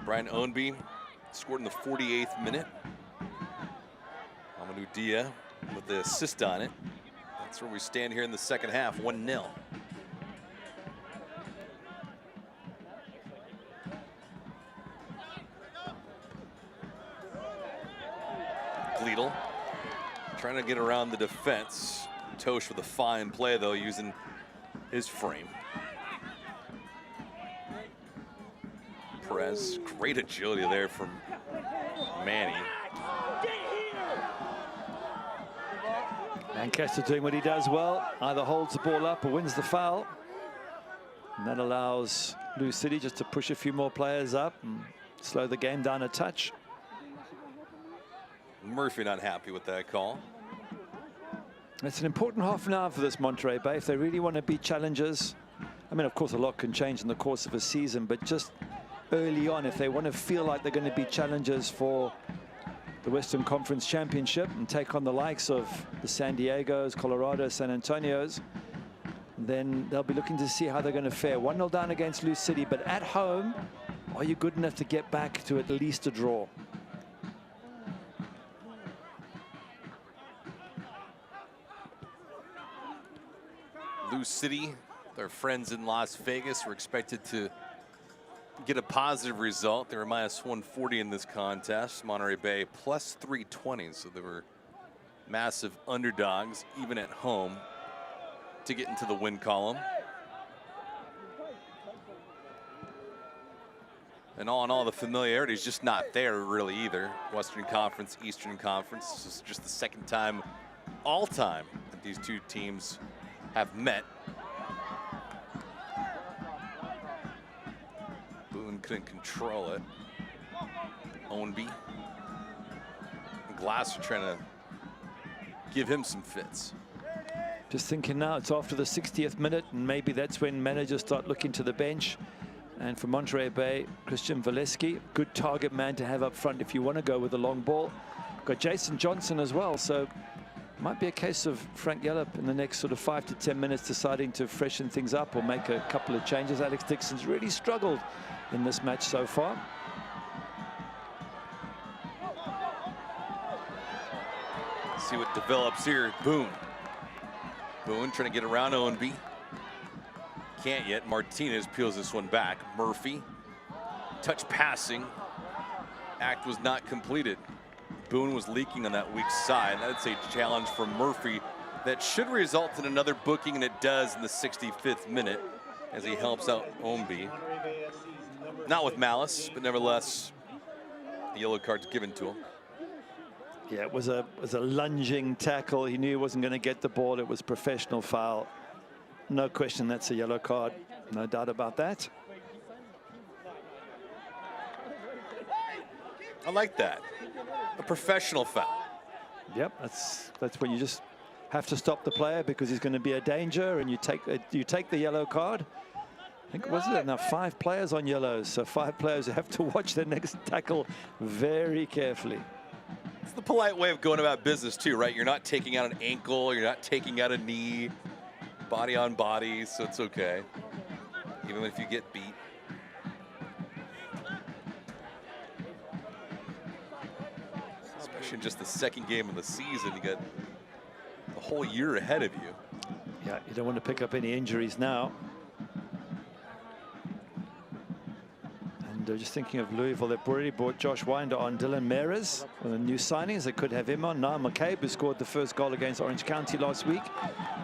Brian Ownby scored in the 48th minute. Amadou Dia with the assist on it. That's where we stand here in the second half, 1-0. Gleedle trying to get around the defense. Tosh with a fine play, though, using his frame. Perez, great agility there from Manny. Lancaster doing what he does well, either holds the ball up or wins the foul. And that allows Lou City just to push a few more players up and slow the game down a touch. Murphy not happy with that call. It's an important half an hour for this Monterey Bay if they really want to be challengers. I mean, of course, a lot can change in the course of a season, but just early on, if they want to feel like they're going to be challengers for the Western Conference Championship and take on the likes of the San Diegos, Colorado, San Antonios, then they'll be looking to see how they're going to fare. 1-0 down against Lou City, but at home, are you good enough to get back to at least a draw? Lou City, their friends in Las Vegas, were expected to get a positive result. They were minus 140 in this contest. Monterey Bay plus 320, so they were massive underdogs, even at home, to get into the win column. And all in all, the familiarity is just not there really either. Western Conference, Eastern Conference. This is just the second time all time that these two teams have met. Boone couldn't control it. Ownby. Glasser trying to give him some fits. Just thinking now, it's after the 60th minute, and maybe that's when managers start looking to the bench. And for Monterey Bay, Christian Valeski, good target man to have up front if you want to go with a long ball. Got Jason Johnson as well, so might be a case of Frank Yellop in the next sort of 5 to 10 minutes deciding to freshen things up or make a couple of changes. Alex Dixon's really struggled in this match so far. See what develops here. Boone trying to get around Ownby. Can't yet. Martinez peels this one back. Murphy. Touch passing. Act was not completed. Boone was leaking on that weak side. That's a challenge for Murphy that should result in another booking, and it does in the 65th minute as he helps out Ownby. Not with malice, but nevertheless, the yellow card's given to him. Yeah, it was a lunging tackle. He knew he wasn't going to get the ball. It was a professional foul. No question, that's a yellow card. No doubt about that. I like that. A professional foul. Yep, that's when you just have to stop the player because he's going to be a danger, and you take the yellow card. I think, wasn't it now 5 players on yellows, so 5 players have to watch their next tackle very carefully. It's the polite way of going about business too, right? You're not taking out an ankle, you're not taking out a knee, body on body, so it's okay, even if you get beat. Especially in just the second game of the season, you got the whole year ahead of you. Yeah, you don't want to pick up any injuries now. And just thinking of Louisville, they've already brought Josh Winder on. Dylan Meres, one of the new signings, they could have him on. Now McCabe, who scored the first goal against Orange County last week,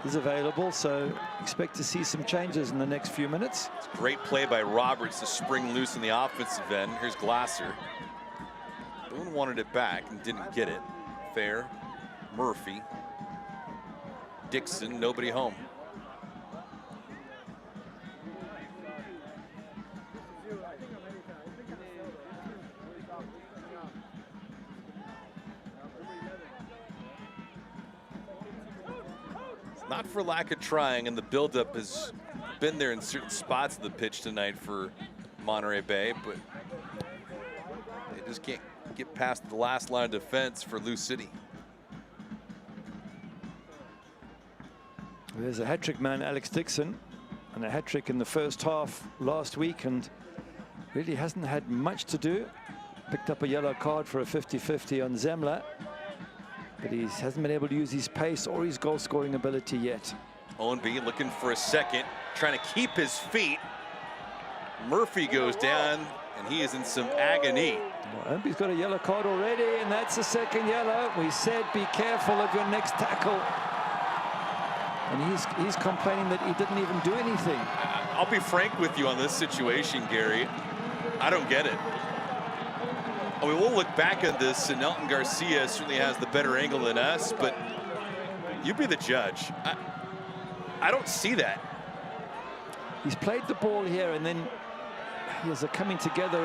is available. So expect to see some changes in the next few minutes. It's a great play by Roberts to spring loose in the offensive end. Here's Glasser. Boone wanted it back and didn't get it. Fair, Murphy, Dixon, nobody home. Not for lack of trying, and the buildup has been there in certain spots of the pitch tonight for Monterey Bay, but they just can't get past the last line of defense for Lou City. There's a hat-trick man, Alex Dixon, and a hat-trick in the first half last week, and really hasn't had much to do. Picked up a yellow card for a 50-50 on Zemler, but he hasn't been able to use his pace or his goal-scoring ability yet. Owenby looking for a second, trying to keep his feet. Murphy goes down, and he is in some agony. Well, Owenby's got a yellow card already, and that's a second yellow. We said be careful of your next tackle. And he's complaining that he didn't even do anything. I'll be frank with you on this situation, Gary. I don't get it. I mean, we'll look back at this, and Elton Garcia certainly has the better angle than us, but you be the judge. I don't see that. He's played the ball here, and then there's a coming together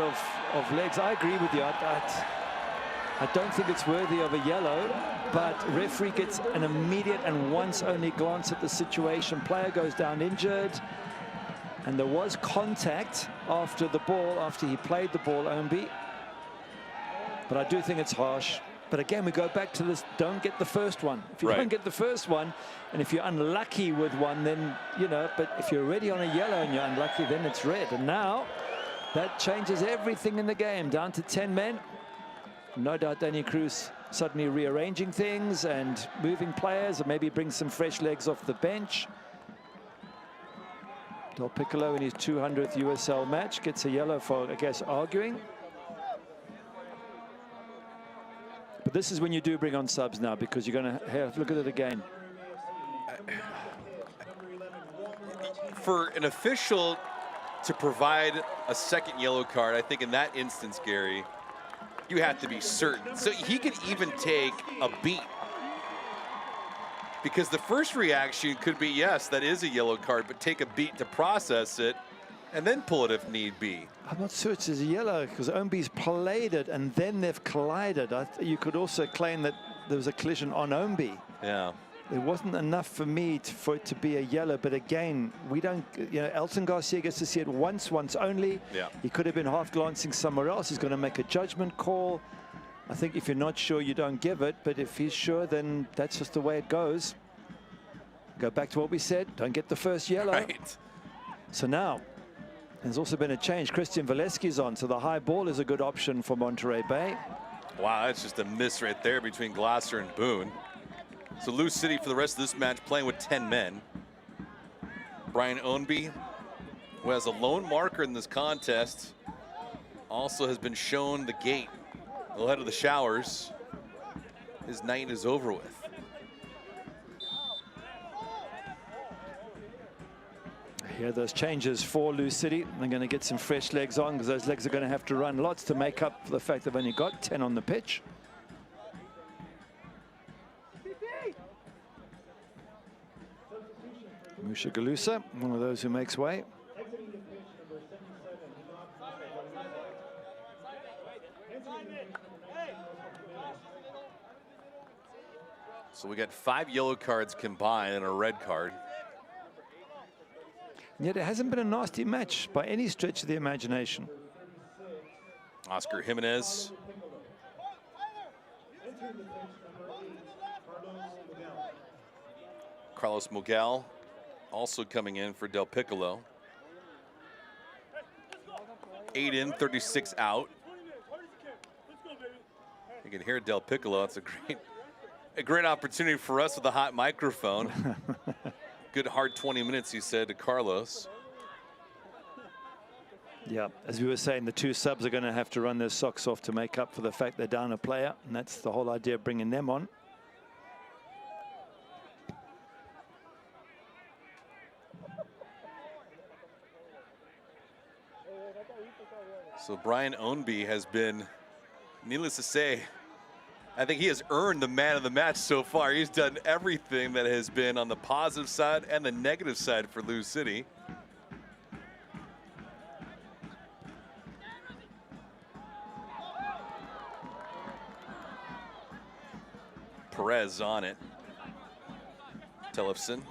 of legs. I agree with you. I don't think it's worthy of a yellow, but referee gets an immediate and once only glance at the situation. Player goes down injured, and there was contact after the ball, after he played the ball, Owenby. But I do think it's harsh. But again, we go back to this, don't get the first one. If you don't get the first one, and if you're unlucky with one, then, you know, but if you're already on a yellow and you're unlucky, then it's red. And now that changes everything in the game, down to 10 men. No doubt Danny Cruz suddenly rearranging things and moving players, or maybe bring some fresh legs off the bench. Del Piccolo in his 200th USL match gets a yellow for, I guess, arguing. But this is when you do bring on subs now, because you're going to have look at it again. For an official to provide a second yellow card, I think in that instance, Gary, you have to be certain. So he could even take a beat, because the first reaction could be, yes, that is a yellow card, but take a beat to process it and then pull it if need be. I'm not sure it's a yellow, because Owenby's played it and then they've collided. You could also claim that there was a collision on Owenby. Yeah. It wasn't enough for me for it to be a yellow, but again, we don't, you know, Elton Garcia gets to see it once only. Yeah. He could have been half glancing somewhere else. He's going to make a judgment call. I think if you're not sure, you don't give it, but if he's sure, then that's just the way it goes. Go back to what we said, don't get the first yellow. Right. So now, there's also been a change. Christian Valesky's on, so the high ball is a good option for Monterey Bay. Wow, that's just a miss right there between Glasser and Boone. So Lou City for the rest of this match playing with 10 men. Brian Owenby, who has a lone marker in this contest, also has been shown the gate ahead of the showers. His night is over with. Here, those changes for Lou City. They're going to get some fresh legs on, because those legs are going to have to run lots to make up for the fact they've only got 10 on the pitch. Musha Galusa, one of those who makes way. So we got 5 yellow cards combined and a red card. And yet it hasn't been a nasty match by any stretch of the imagination. Oscar Jimenez. Carlos Mugal also coming in for Del Piccolo. 8 in, 36 out. You can hear Del Piccolo. It's a great opportunity for us with a hot microphone. Good hard 20 minutes, he said to Carlos. Yeah, as we were saying, the 2 subs are going to have to run their socks off to make up for the fact they're down a player, and that's the whole idea of bringing them on. So Brian Ownby has been, needless to say, I think he has earned the man of the match so far. He's done everything that has been on the positive side and the negative side for Lou City. Perez on it. Tellefson.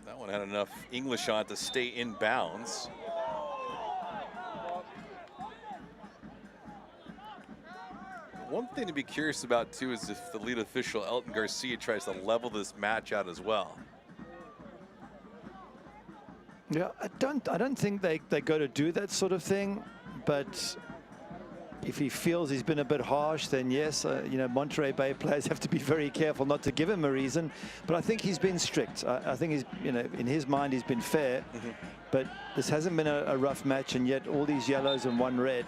That one had enough English on it to stay in bounds. One thing to be curious about too is if the lead official Elton Garcia tries to level this match out as well. Yeah, I don't think they go to do that sort of thing, but if he feels he's been a bit harsh, then yes, you know, Monterey Bay players have to be very careful not to give him a reason. But I think he's been strict. I think he's, you know, in his mind he's been fair. But this hasn't been a rough match, and yet all these yellows and 1 red.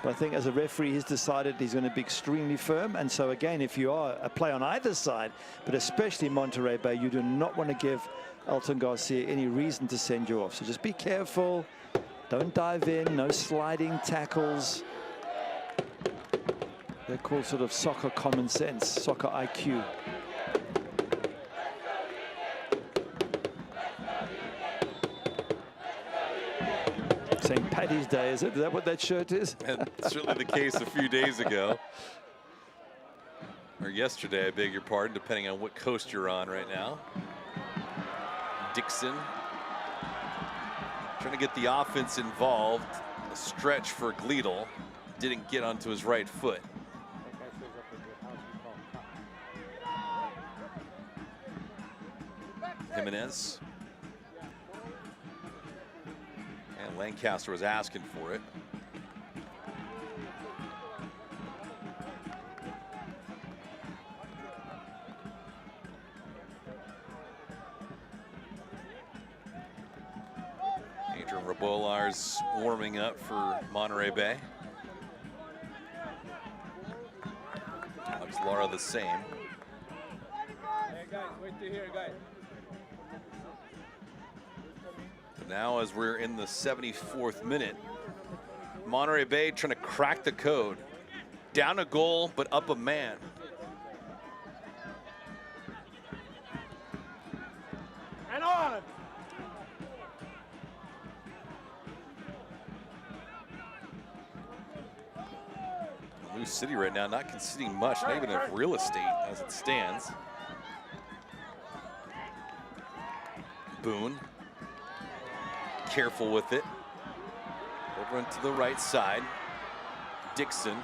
But I think as a referee, he's decided he's going to be extremely firm. And so again, if you are a play on either side, but especially Monterey Bay, you do not want to give Elton Garcia any reason to send you off. So just be careful. Don't dive in. No sliding tackles. They're called sort of soccer common sense, soccer IQ. St. Paddy's Day, is that what that shirt is? Certainly the case a few days ago. Or yesterday, I beg your pardon, depending on what coast you're on right now. Dixon trying to get the offense involved. A stretch for Gleedle. Didn't get onto his right foot. Jimenez. And Lancaster was asking for it. Adrian Rabolar's warming up for Monterey Bay. Alex Lara the same. Hey guys, wait to hear, guys. Now as we're in the 74th minute, Monterey Bay trying to crack the code. Down a goal, but up a man. And on! Lou City right now not conceding much, not even enough real estate as it stands. Boone. Careful with it. Over into the right side. Dixon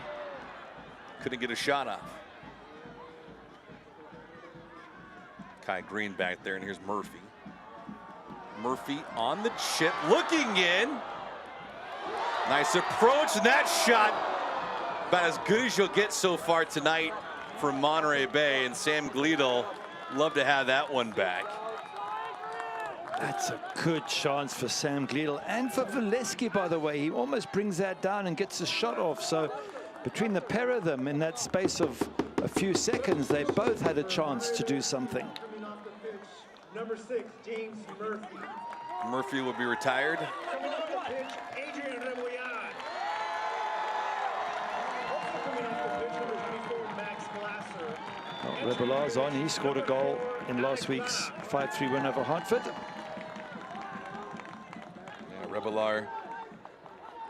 couldn't get a shot off. Kai Green back there, and here's Murphy. Murphy on the chip, looking in. Nice approach, and that shot about as good as you'll get so far tonight from Monterey Bay, and Sam Gleedle love to have that one back. That's a good chance for Sam Gleedle and for Valesky, by the way. He almost brings that down and gets a shot off. So between the pair of them in that space of a few seconds, they both had a chance to do something. Number 6, James Murphy. Murphy will be retired. Coming off the pitch, Adrian Rebollar. Also coming off the pitch, number 24, Max Glasser. Rebollar's on. He scored a goal in last week's 5-3 win over Hartford. Rebollar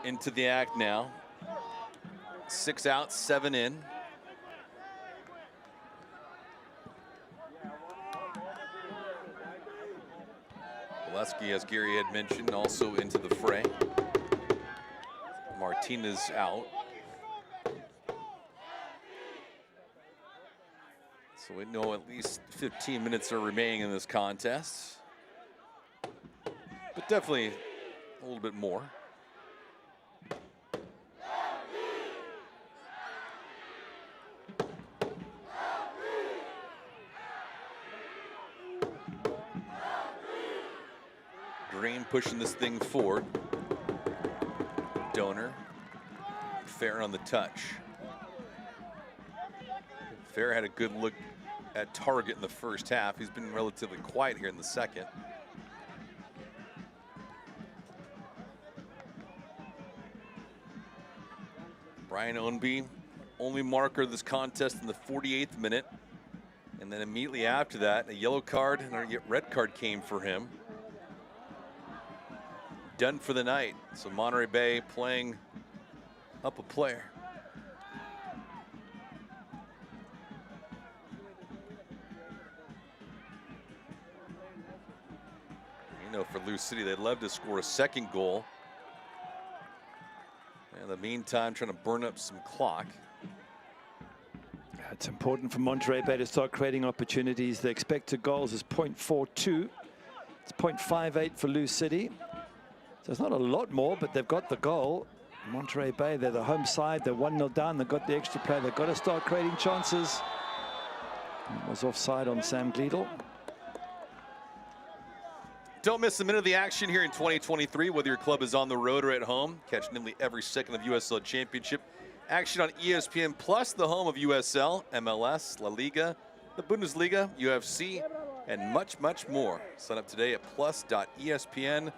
into the act now. 6 out, 7 in. Valesky, as Gary had mentioned, also into the fray. Martinez out. So we know at least 15 minutes are remaining in this contest. But definitely a little bit more. Green pushing this thing forward. Donor. Fair on the touch. Fair had a good look at target in the first half. He's been relatively quiet here in the second. Brian Ownby, only marker of this contest in the 48th minute. And then immediately after that, a yellow card and a red card came for him. Done for the night. So Monterey Bay playing up a player. You know, for Lou City, they'd love to score a second goal. In the meantime, trying to burn up some clock. It's important for Monterey Bay to start creating opportunities. The expected goals is 0.42. It's 0.58 for Lou City. So it's not a lot more, but they've got the goal. Monterey Bay, they're the home side. They're 1-0 down. They've got the extra play. They've got to start creating chances. It was offside on Sam Gleedle. Don't miss a minute of the action here in 2023, whether your club is on the road or at home. Catch nearly every second of USL Championship action on ESPN Plus, the home of USL, MLS, La Liga, the Bundesliga, UFC, and much, much more. Sign up today at plus.espn.com.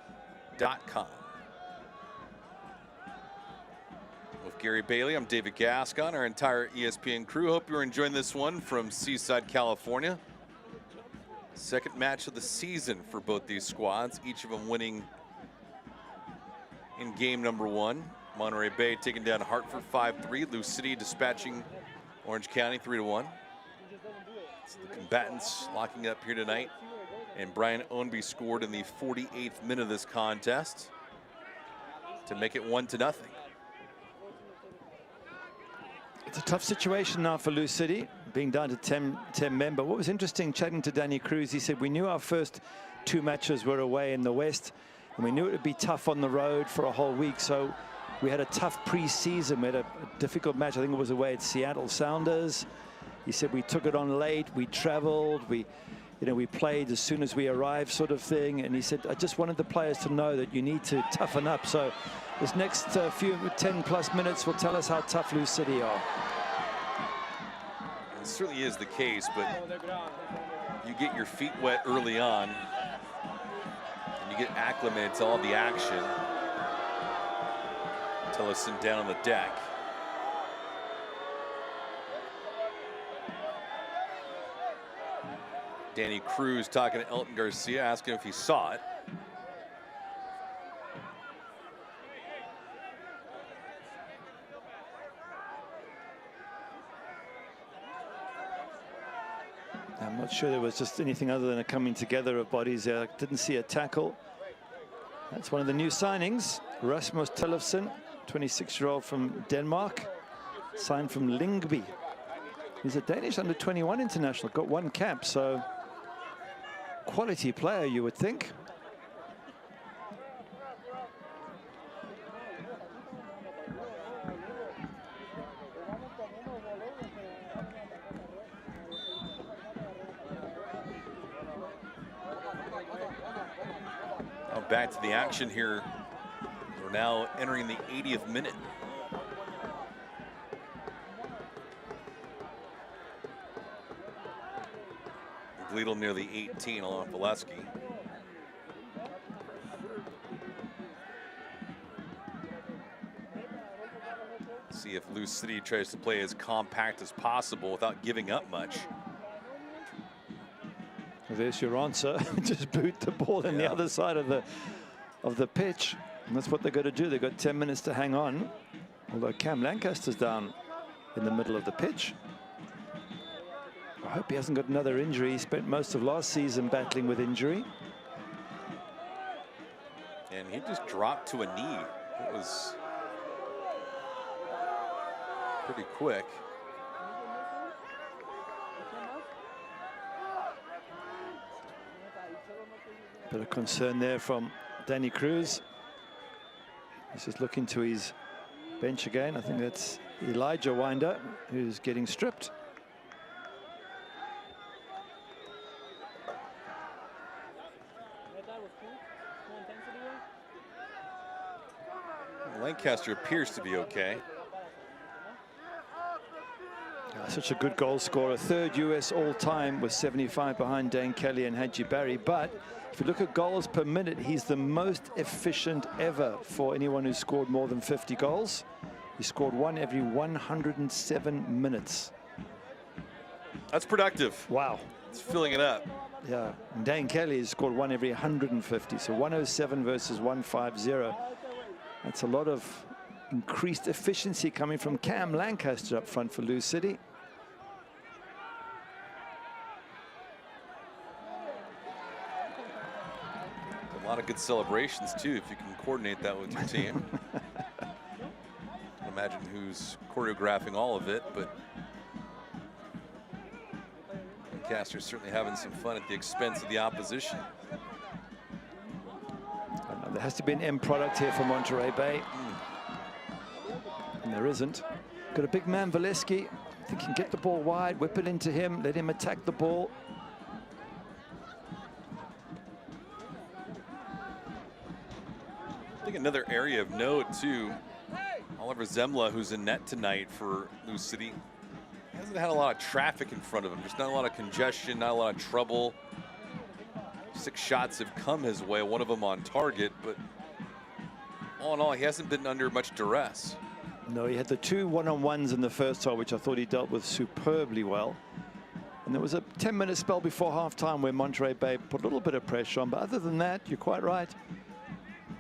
With Gary Bailey, I'm David Gascon, our entire ESPN crew. Hope you're enjoying this one from Seaside, California. Second match of the season for both these squads, each of them winning in game number 1. Monterey Bay taking down Hartford 5-3. Lou City dispatching Orange County 3-1. So the combatants locking up here tonight. And Brian Ownby scored in the 48th minute of this contest to make it 1-0. It's a tough situation now for Lou City, being down to 10 men. But what was interesting, chatting to Danny Cruz, he said, we knew our first 2 matches were away in the West, and we knew it would be tough on the road for a whole week. So we had a tough pre-season. We had a difficult match. I think it was away at Seattle Sounders. He said we took it on late. We traveled. We played as soon as we arrived, sort of thing. And he said, I just wanted the players to know that you need to toughen up. So this next few 10+ minutes will tell us how tough Lou City are. It certainly is the case, but you get your feet wet early on, and you get acclimated to all the action until it's down on the deck. Danny Cruz talking to Elton Garcia, asking if he saw it. I'm not sure there was just anything other than a coming together of bodies there. I didn't see a tackle. That's one of the new signings, Rasmus Tellefsen, 26-year-old from Denmark, signed from Lyngby. He's a Danish under-21 international, got 1 cap, so quality player, you would think. Back to the action here. We're now entering the 80th minute. Gleedle near the 18 along with Valesky. See if Lou City tries to play as compact as possible without giving up much. There's your answer. Just boot the ball in the other side of the pitch. And that's what they're going to do. They've got 10 minutes to hang on. Although Cam Lancaster's down in the middle of the pitch. I hope he hasn't got another injury. He spent most of last season battling with injury. And he just dropped to a knee. It was pretty quick. Bit of concern there from Danny Cruz. He's just looking to his bench again. I think that's Elijah Winder who's getting stripped. Lancaster appears to be okay. Such a good goal scorer, third US all-time with 75 behind Dan Kelly and Hadji Barry. But if you look at goals per minute, he's the most efficient ever for anyone who's scored more than 50 goals. He scored one every 107 minutes. That's productive. Wow. It's filling it up. Yeah, and Dan Kelly has scored one every 150. So 107 versus 150. That's a lot of increased efficiency coming from Cam Lancaster up front for Lou City. A lot of good celebrations too, if you can coordinate that with your team. Can't imagine who's choreographing all of it, but Lancaster's certainly having some fun at the expense of the opposition. There has to be an end product here for Monterey Bay. And there isn't. Got a big man, Valesky. I think he can get the ball wide, whip it into him, let him attack the ball. I think another area of note too, Oliver Zemla, who's in net tonight for Lou City, hasn't had a lot of traffic in front of him. Just not a lot of congestion, not a lot of trouble. 6 shots have come his way, one of them on target, but all in all, he hasn't been under much duress. No, he had the 2 one-on-ones in the first half, which I thought he dealt with superbly well. And there was a 10-minute spell before halftime where Monterey Bay put a little bit of pressure on. But other than that, you're quite right.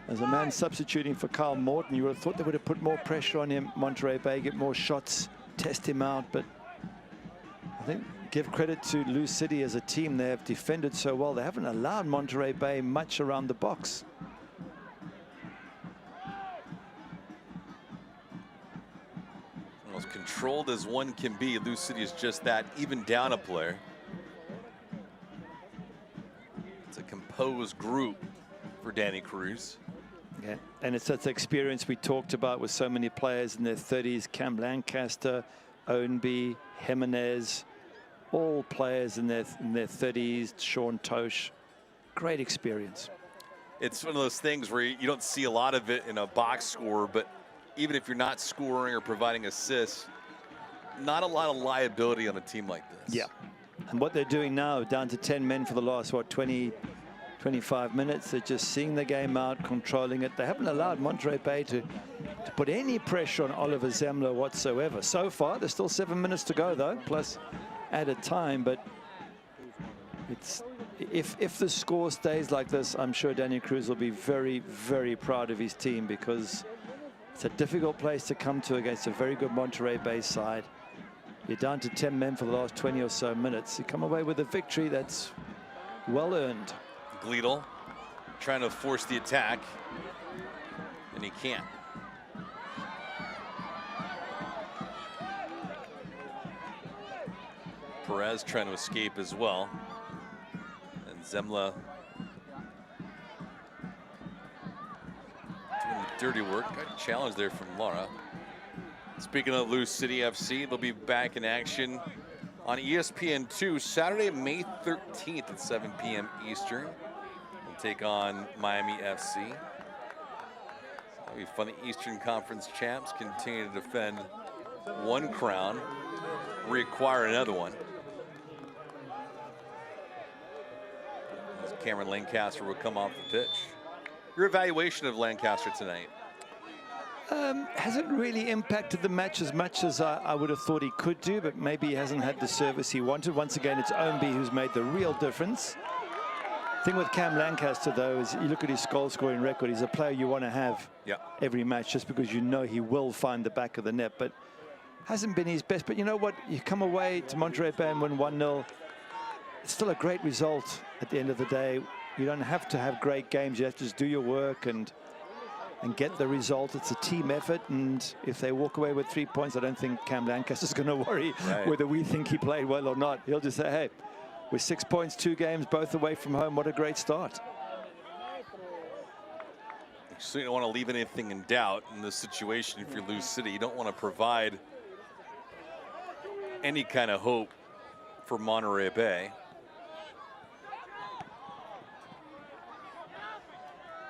As a man substituting for Kyle Morton, you would have thought they would have put more pressure on him. Monterey Bay, get more shots, test him out. But I think give credit to Lou City as a team. They have defended so well. They haven't allowed Monterey Bay much around the box. As controlled as one can be, Lou City is just that, even down a player. It's a composed group for Danny Cruz. Yeah, and it's that experience we talked about with so many players in their 30s. Cam Lancaster, Ownby, Jimenez, all players in their 30s. Sean Tosh, great experience. It's one of those things where you don't see a lot of it in a box score, but even if you're not scoring or providing assists, not a lot of liability on a team like this. Yeah, and what they're doing now, down to 10 men for the last, what, 20, 25 minutes. They're just seeing the game out, controlling it. They haven't allowed Monterey Bay to put any pressure on Oliver Zemla whatsoever. So far, there's still 7 minutes to go, though, plus added time. But it's if the score stays like this, I'm sure Danny Cruz will be very, very proud of his team, because it's a difficult place to come to against a very good Monterey Bay side. You're down to 10 men for the last 20 or so minutes. You come away with a victory that's well earned. Gleedle trying to force the attack, and he can't. Perez trying to escape as well, and Zemla doing the dirty work. Got a challenge there from Lara. Speaking of Lou City FC, they'll be back in action on ESPN2 Saturday, May 13th at 7 p.m. Eastern. They'll take on Miami FC. That'll be fun. The Eastern Conference champs continue to defend one crown, reacquire another one. As Cameron Lancaster will come off the pitch. Your evaluation of Lancaster tonight? Hasn't really impacted the match as much as I would have thought he could do, but maybe he hasn't had the service he wanted. Once again, it's Ownby who's made the real difference. Thing with Cam Lancaster, though, is you look at his goal-scoring record. He's a player you want to have every match just because you know he will find the back of the net. But hasn't been his best. But you know what? You come away to Monterey Bay and win 1-0. It's still a great result at the end of the day. You don't have to have great games. You have to just do your work and get the result. It's a team effort, and if they walk away with 3 points, I don't think Cam Lancaster's going to worry whether we think he played well or not. He'll just say, hey, with 6 points, 2 games, both away from home, what a great start. You certainly don't want to leave anything in doubt in this situation. If you lose City, you don't want to provide any kind of hope for Monterey Bay.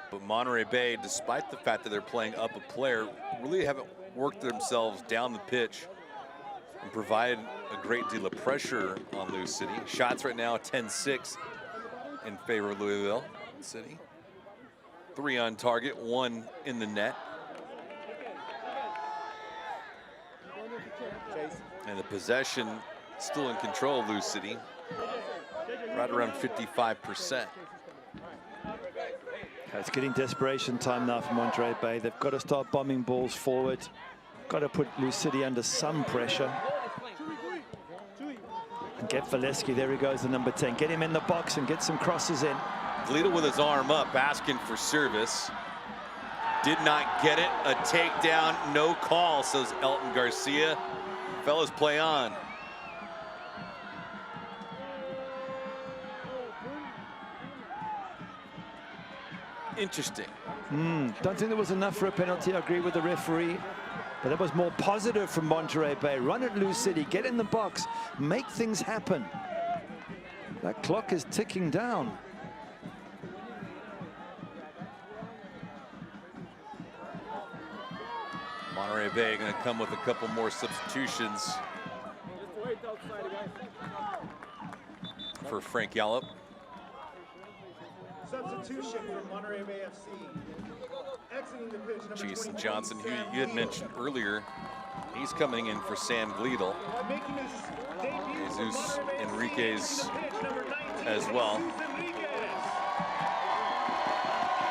But Monterey Bay, despite the fact that they're playing up a player, really haven't worked themselves down the pitch and provided a great deal of pressure on Lou City. Shots right now 10-6 in favor of Louisville City. 3 on target, 1 in the net. And the possession still in control of Lou City, right around 55%. It's getting desperation time now for Monterey Bay. They've got to start bombing balls forward. Got to put Lou City under some pressure. And get Valesky, there he goes, the number 10. Get him in the box and get some crosses in. Glito with his arm up, asking for service. Did not get it. A takedown, no call, says Elton Garcia. Fellas, play on. Interesting. Don't think there was enough for a penalty. I agree with the referee. But that was more positive from Monterey Bay. Run at Lou City, get in the box, make things happen. That clock is ticking down. Monterey Bay going to come with a couple more substitutions for Frank Yallop. Substitution for Monterey Bay FC. Exiting the pitch, number Jason Johnson, who you had mentioned earlier, he's coming in for Sam Gleedle. Jesus Enriquez as well.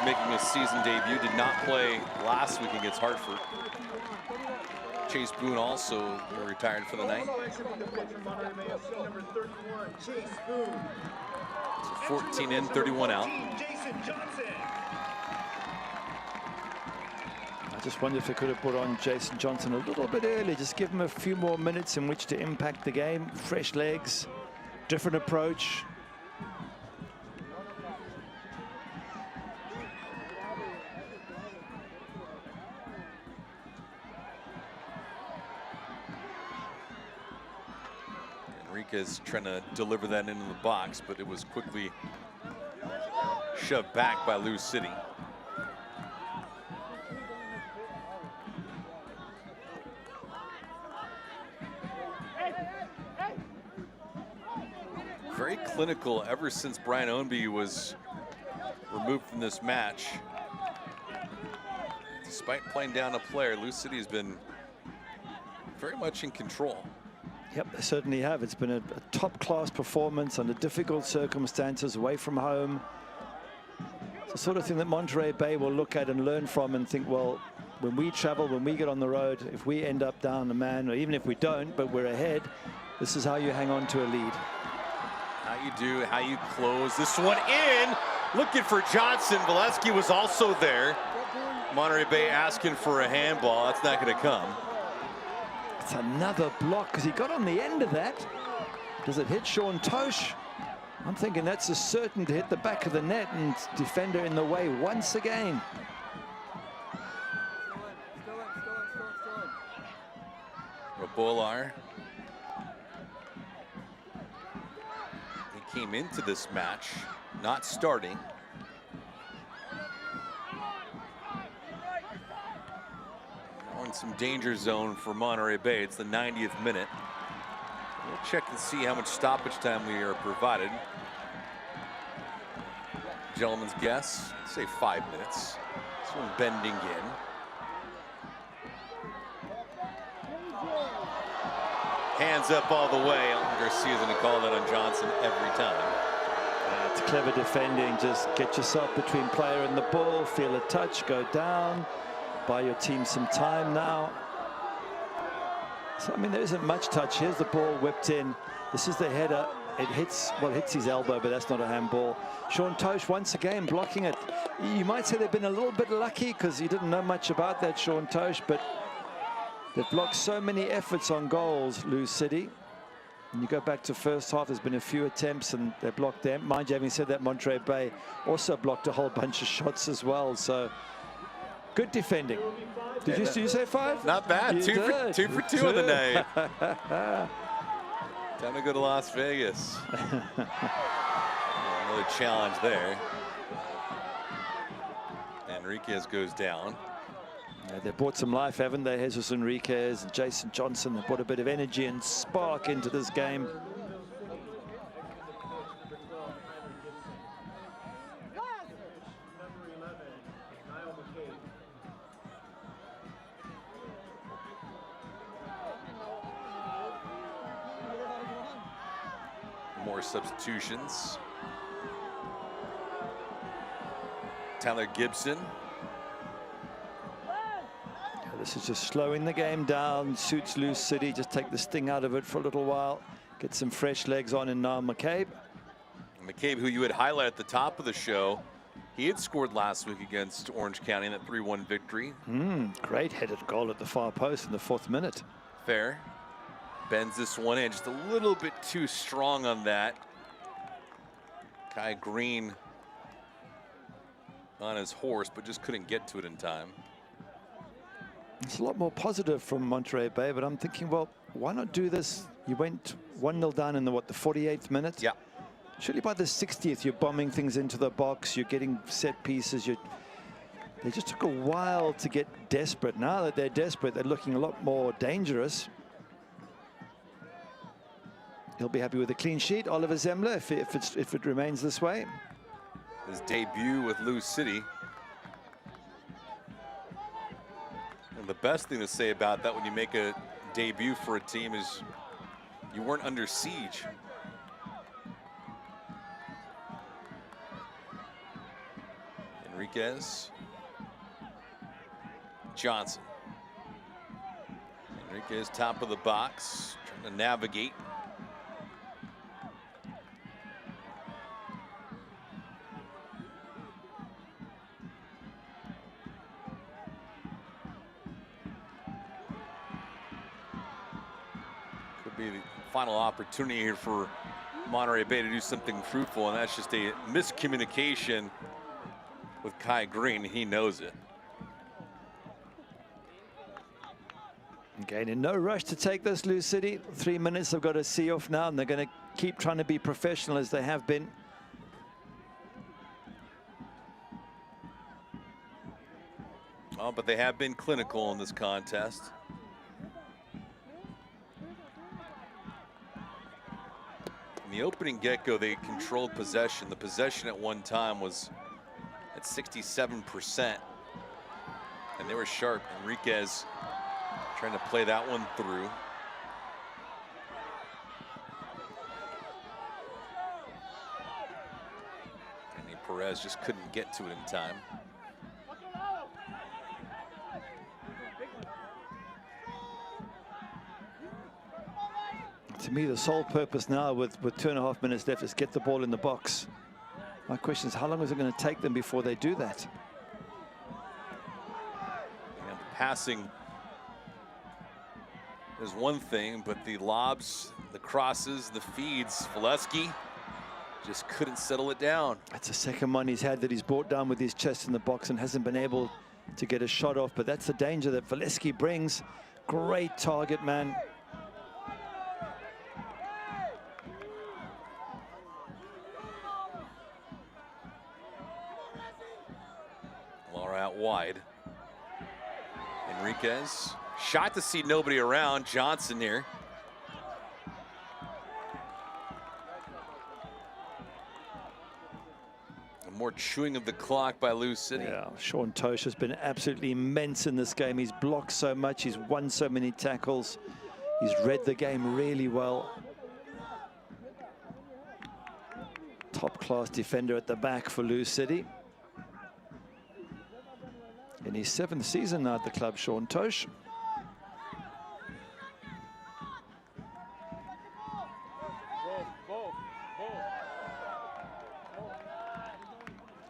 Making his season debut, did not play last week against Hartford. Chase Boone also retired for the night. 14 in, 31 out. I just wonder if they could have put on Jason Johnson a little bit early, just give him a few more minutes in which to impact the game. Fresh legs, different approach. Enriquez trying to deliver that into the box, but it was quickly shoved back by Lou City. Very clinical ever since Brian Ownby was removed from this match. Despite playing down a player, Lou City has been very much in control. Yep, they certainly have. It's been a top-class performance under difficult circumstances, away from home. It's the sort of thing that Monterey Bay will look at and learn from and think, well, when we travel, when we get on the road, if we end up down a man, or even if we don't, but we're ahead, this is how you hang on to a lead. How you do, how you close. This one in, looking for Johnson. Valesky was also there. Monterey Bay asking for a handball. That's not going to come. It's another block because he got on the end of that. Does it hit Sean Tosh? I'm thinking that's a certain to hit the back of the net, and defender in the way once again. Rabolar. He came into this match not starting. In some danger zone for Monterey Bay. It's the 90th minute. We'll check and see how much stoppage time we are provided. Gentleman's guess, say 5 minutes. This one bending in. Hands up all the way. Elton Garcia's going to call that on Johnson every time. It's clever defending. Just get yourself between player and the ball, feel a touch, go down, buy your team some time now. So, I mean, there isn't much touch. Here's the ball whipped in. This is the header. It hits, well, hits his elbow, but that's not a handball. Sean Tosh once again blocking it. You might say they've been a little bit lucky because you didn't know much about that, Sean Tosh, but they've blocked so many efforts on goals, Lou City. And you go back to first half, there's been a few attempts and they blocked them. Mind you, having said that, Monterey Bay also blocked a whole bunch of shots as well. So good defending. Did you say 5? Not bad. You did. Two for two on the night. Time to go to Las Vegas. Another challenge there. Enriquez goes down. Yeah, they brought some life, haven't they? Jesus Enriquez and Jason Johnson. They brought a bit of energy and spark into this game. More substitutions. Tyler Gibson. This is just slowing the game down, suits Lou City, just take the sting out of it for a little while, get some fresh legs on in Niall McCabe. McCabe, who you had highlighted at the top of the show, he had scored last week against Orange County in that 3-1 victory. Great headed goal at the far post in the 4th minute. Fair. Bends this one in, just a little bit too strong on that. Kai Green on his horse, but just couldn't get to it in time. It's a lot more positive from Monterey Bay, but I'm thinking, well, why not do this? You went 1-0 down in the 48th minute? Yeah. Surely by the 60th, you're bombing things into the box, you're getting set pieces. They just took a while to get desperate. Now that they're desperate, they're looking a lot more dangerous. He'll be happy with a clean sheet, Oliver Zemmler, if it remains this way. His debut with Lou City. And the best thing to say about that when you make a debut for a team is you weren't under siege. Enriquez. Johnson. Enriquez top of the box, trying to navigate. Be the final opportunity here for Monterey Bay to do something fruitful, and that's just a miscommunication with Kai Green. He knows it. Again, in no rush to take this, Lou City. 3 minutes, they've got to see off now, and they're going to keep trying to be professional as they have been. Oh, but they have been clinical in this contest. In the opening get-go, they controlled possession. The possession at one time was at 67%. And they were sharp. Enriquez trying to play that one through. And Perez just couldn't get to it in time. To me, the sole purpose now with 2.5 minutes left is get the ball in the box. My question is, how long is it going to take them before they do that? And passing is one thing, but the lobs, the crosses, the feeds, Fileski just couldn't settle it down. That's the second one he's had that he's brought down with his chest in the box and hasn't been able to get a shot off, but that's the danger that Fileski brings. Great target, man. Out wide. Enriquez shot to see nobody around. Johnson here. And more chewing of the clock by Lou City. Yeah, Sean Tosh has been absolutely immense in this game. He's blocked so much. He's won so many tackles. He's read the game really well. Top-class defender at the back for Lou City. In his 7th season now at the club, Sean Tosh.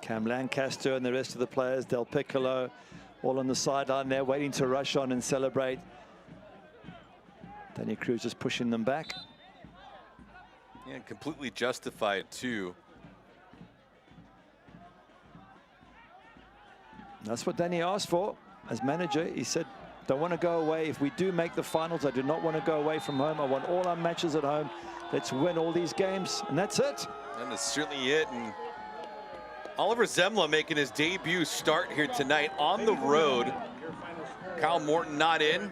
Cam Lancaster and the rest of the players, Del Piccolo, all on the sideline there, waiting to rush on and celebrate. Danny Cruz just pushing them back. Yeah, completely justified too. That's what Danny asked for as manager. He said, don't want to go away. If we do make the finals, I do not want to go away from home. I want all our matches at home. Let's win all these games, and that's it. And that's certainly it. And Oliver Zemla making his debut start here tonight on the road. Kyle Morton not in.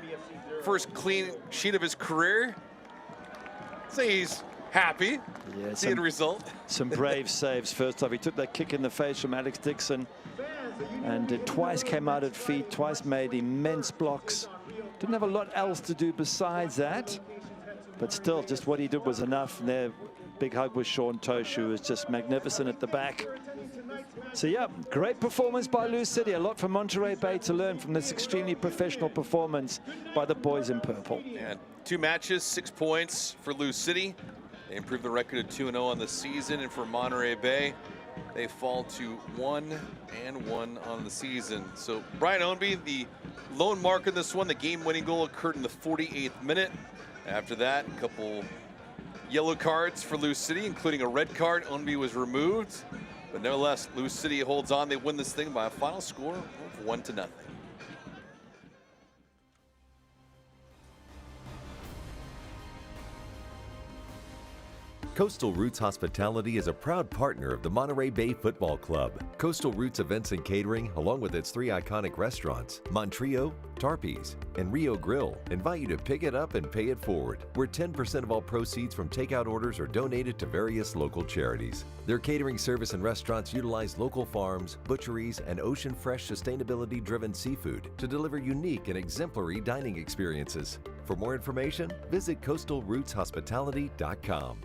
First clean sheet of his career. Say he's happy. Yeah, see the result. Some brave saves. First off, he took that kick in the face from Alex Dixon, and twice came out at feet, twice made immense blocks. Didn't have a lot else to do besides that, but still, just what he did was enough. And there, big hug with Sean Tosh, who was just magnificent at the back. So yeah, great performance by Lou City. A lot for Monterey Bay to learn from this extremely professional performance by the boys in purple. And 2 matches, 6 points for Lou City. They improved the record to 2-0 on the season, and for Monterey Bay, they fall to 1-1 on the season. So Brian Ownby, the lone mark in this one, the game-winning goal occurred in the 48th minute. After that, a couple yellow cards for Lou City, including a red card. Ownby was removed. But nevertheless, Lou City holds on. They win this thing by a final score of 1-0. Coastal Roots Hospitality is a proud partner of the Monterey Bay Football Club. Coastal Roots Events and Catering, along with its 3 iconic restaurants, Monterey, Tarpey's, and Rio Grill, invite you to pick it up and pay it forward, where 10% of all proceeds from takeout orders are donated to various local charities. Their catering service and restaurants utilize local farms, butcheries, and ocean-fresh, sustainability-driven seafood to deliver unique and exemplary dining experiences. For more information, visit coastalrootshospitality.com.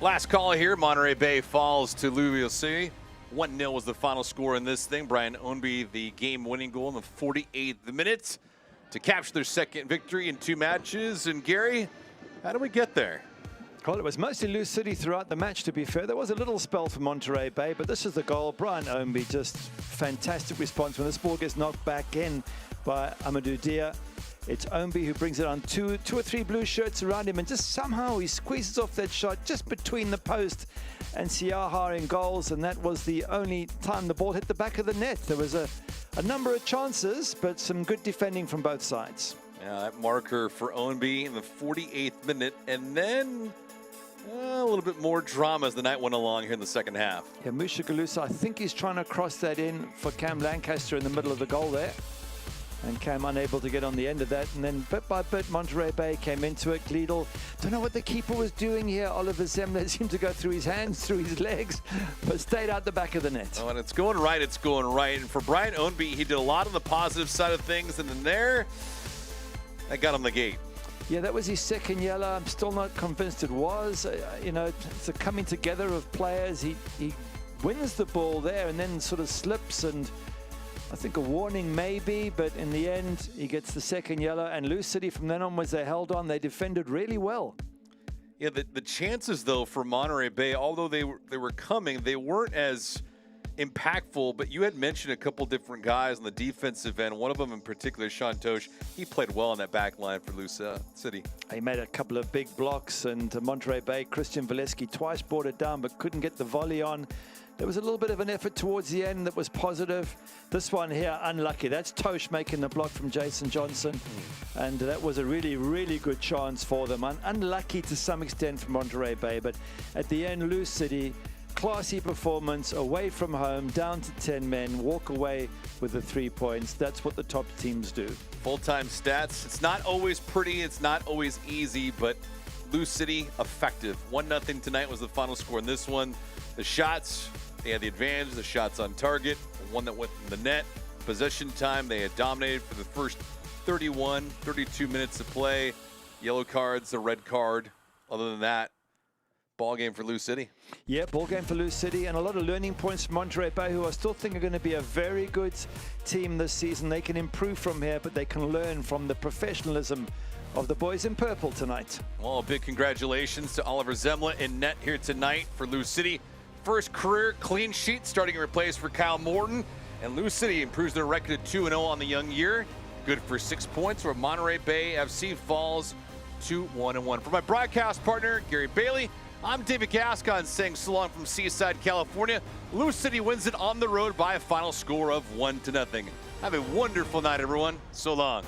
Last call here, Monterey Bay falls to Louisville City. 1-0 was the final score in this thing. Brian Ownby, the game-winning goal in the 48th minute to capture their second victory in 2 matches. And Gary, how do we get there? Well, it was mostly Lou City throughout the match, to be fair. There was a little spell for Monterey Bay, but this is the goal. Brian Ownby, just fantastic response when this ball gets knocked back in by Amadou Dia. It's Ownby who brings it on. Two or three blue shirts around him, and just somehow he squeezes off that shot just between the post and Siaha in goals, and that was the only time the ball hit the back of the net. There was a number of chances, but some good defending from both sides. Yeah, that marker for Ownby in the 48th minute, and then a little bit more drama as the night went along here in the second half. Yeah, Musha Galusa, I think he's trying to cross that in for Cam Lancaster in the middle of the goal there. And Cam unable to get on the end of that. And then bit by bit, Monterey Bay came into it. Gleedle, don't know what the keeper was doing here. Oliver Zemler seemed to go through his hands, through his legs, but stayed out the back of the net. Oh, and it's going right, it's going right. And for Brian Ownby, he did a lot on the positive side of things. And then there, that got him the gate. Yeah, that was his second yellow. I'm still not convinced it was. You know, it's a coming together of players. He wins the ball there and then sort of slips, and I think a warning maybe, but in the end, he gets the second yellow. And Lou City, from then onwards, they held on. They defended really well. Yeah, the chances, though, for Monterey Bay, although they were coming, they weren't as impactful. But you had mentioned a couple different guys on the defensive end. One of them in particular, Sean Tosh, he played well on that back line for Lou City. He made a couple of big blocks, and Monterey Bay, Christian Valesky twice brought it down, but couldn't get the volley on. There was a little bit of an effort towards the end that was positive. This one here, unlucky. That's Tosh making the block from Jason Johnson. And that was a really, really good chance for them. Unlucky to some extent for Monterey Bay, but at the end, Lou City, classy performance, away from home, down to 10 men, walk away with the 3 points. That's what the top teams do. Full-time stats. It's not always pretty. It's not always easy, but Lou City effective. 1-0 tonight was the final score in this one. The shots, they had the advantage. The shots on target, the one that went in the net. Possession time, they had dominated for the first 32 minutes of play. Yellow cards, a red card. Other than that, ball game for Lou City. Yeah, ball game for Lou City, and a lot of learning points for Monterey Bay, who I still think are going to be a very good team this season. They can improve from here, but they can learn from the professionalism of the boys in purple tonight. Well, a big congratulations to Oliver Zemler in net here tonight for Lou City. First career clean sheet, starting in replace for Kyle Morton. And Lou City improves their record to 2-0 on the young year. Good for 6 points, where Monterey Bay FC falls to 1-1. For my broadcast partner, Gary Bailey, I'm David Gascon saying so long from Seaside, California. Lou City wins it on the road by a final score of 1-0. Have a wonderful night, everyone. So long.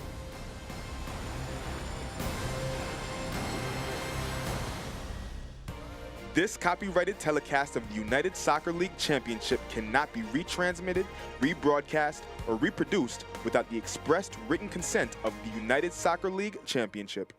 This copyrighted telecast of the United Soccer League Championship cannot be retransmitted, rebroadcast, or reproduced without the expressed written consent of the United Soccer League Championship.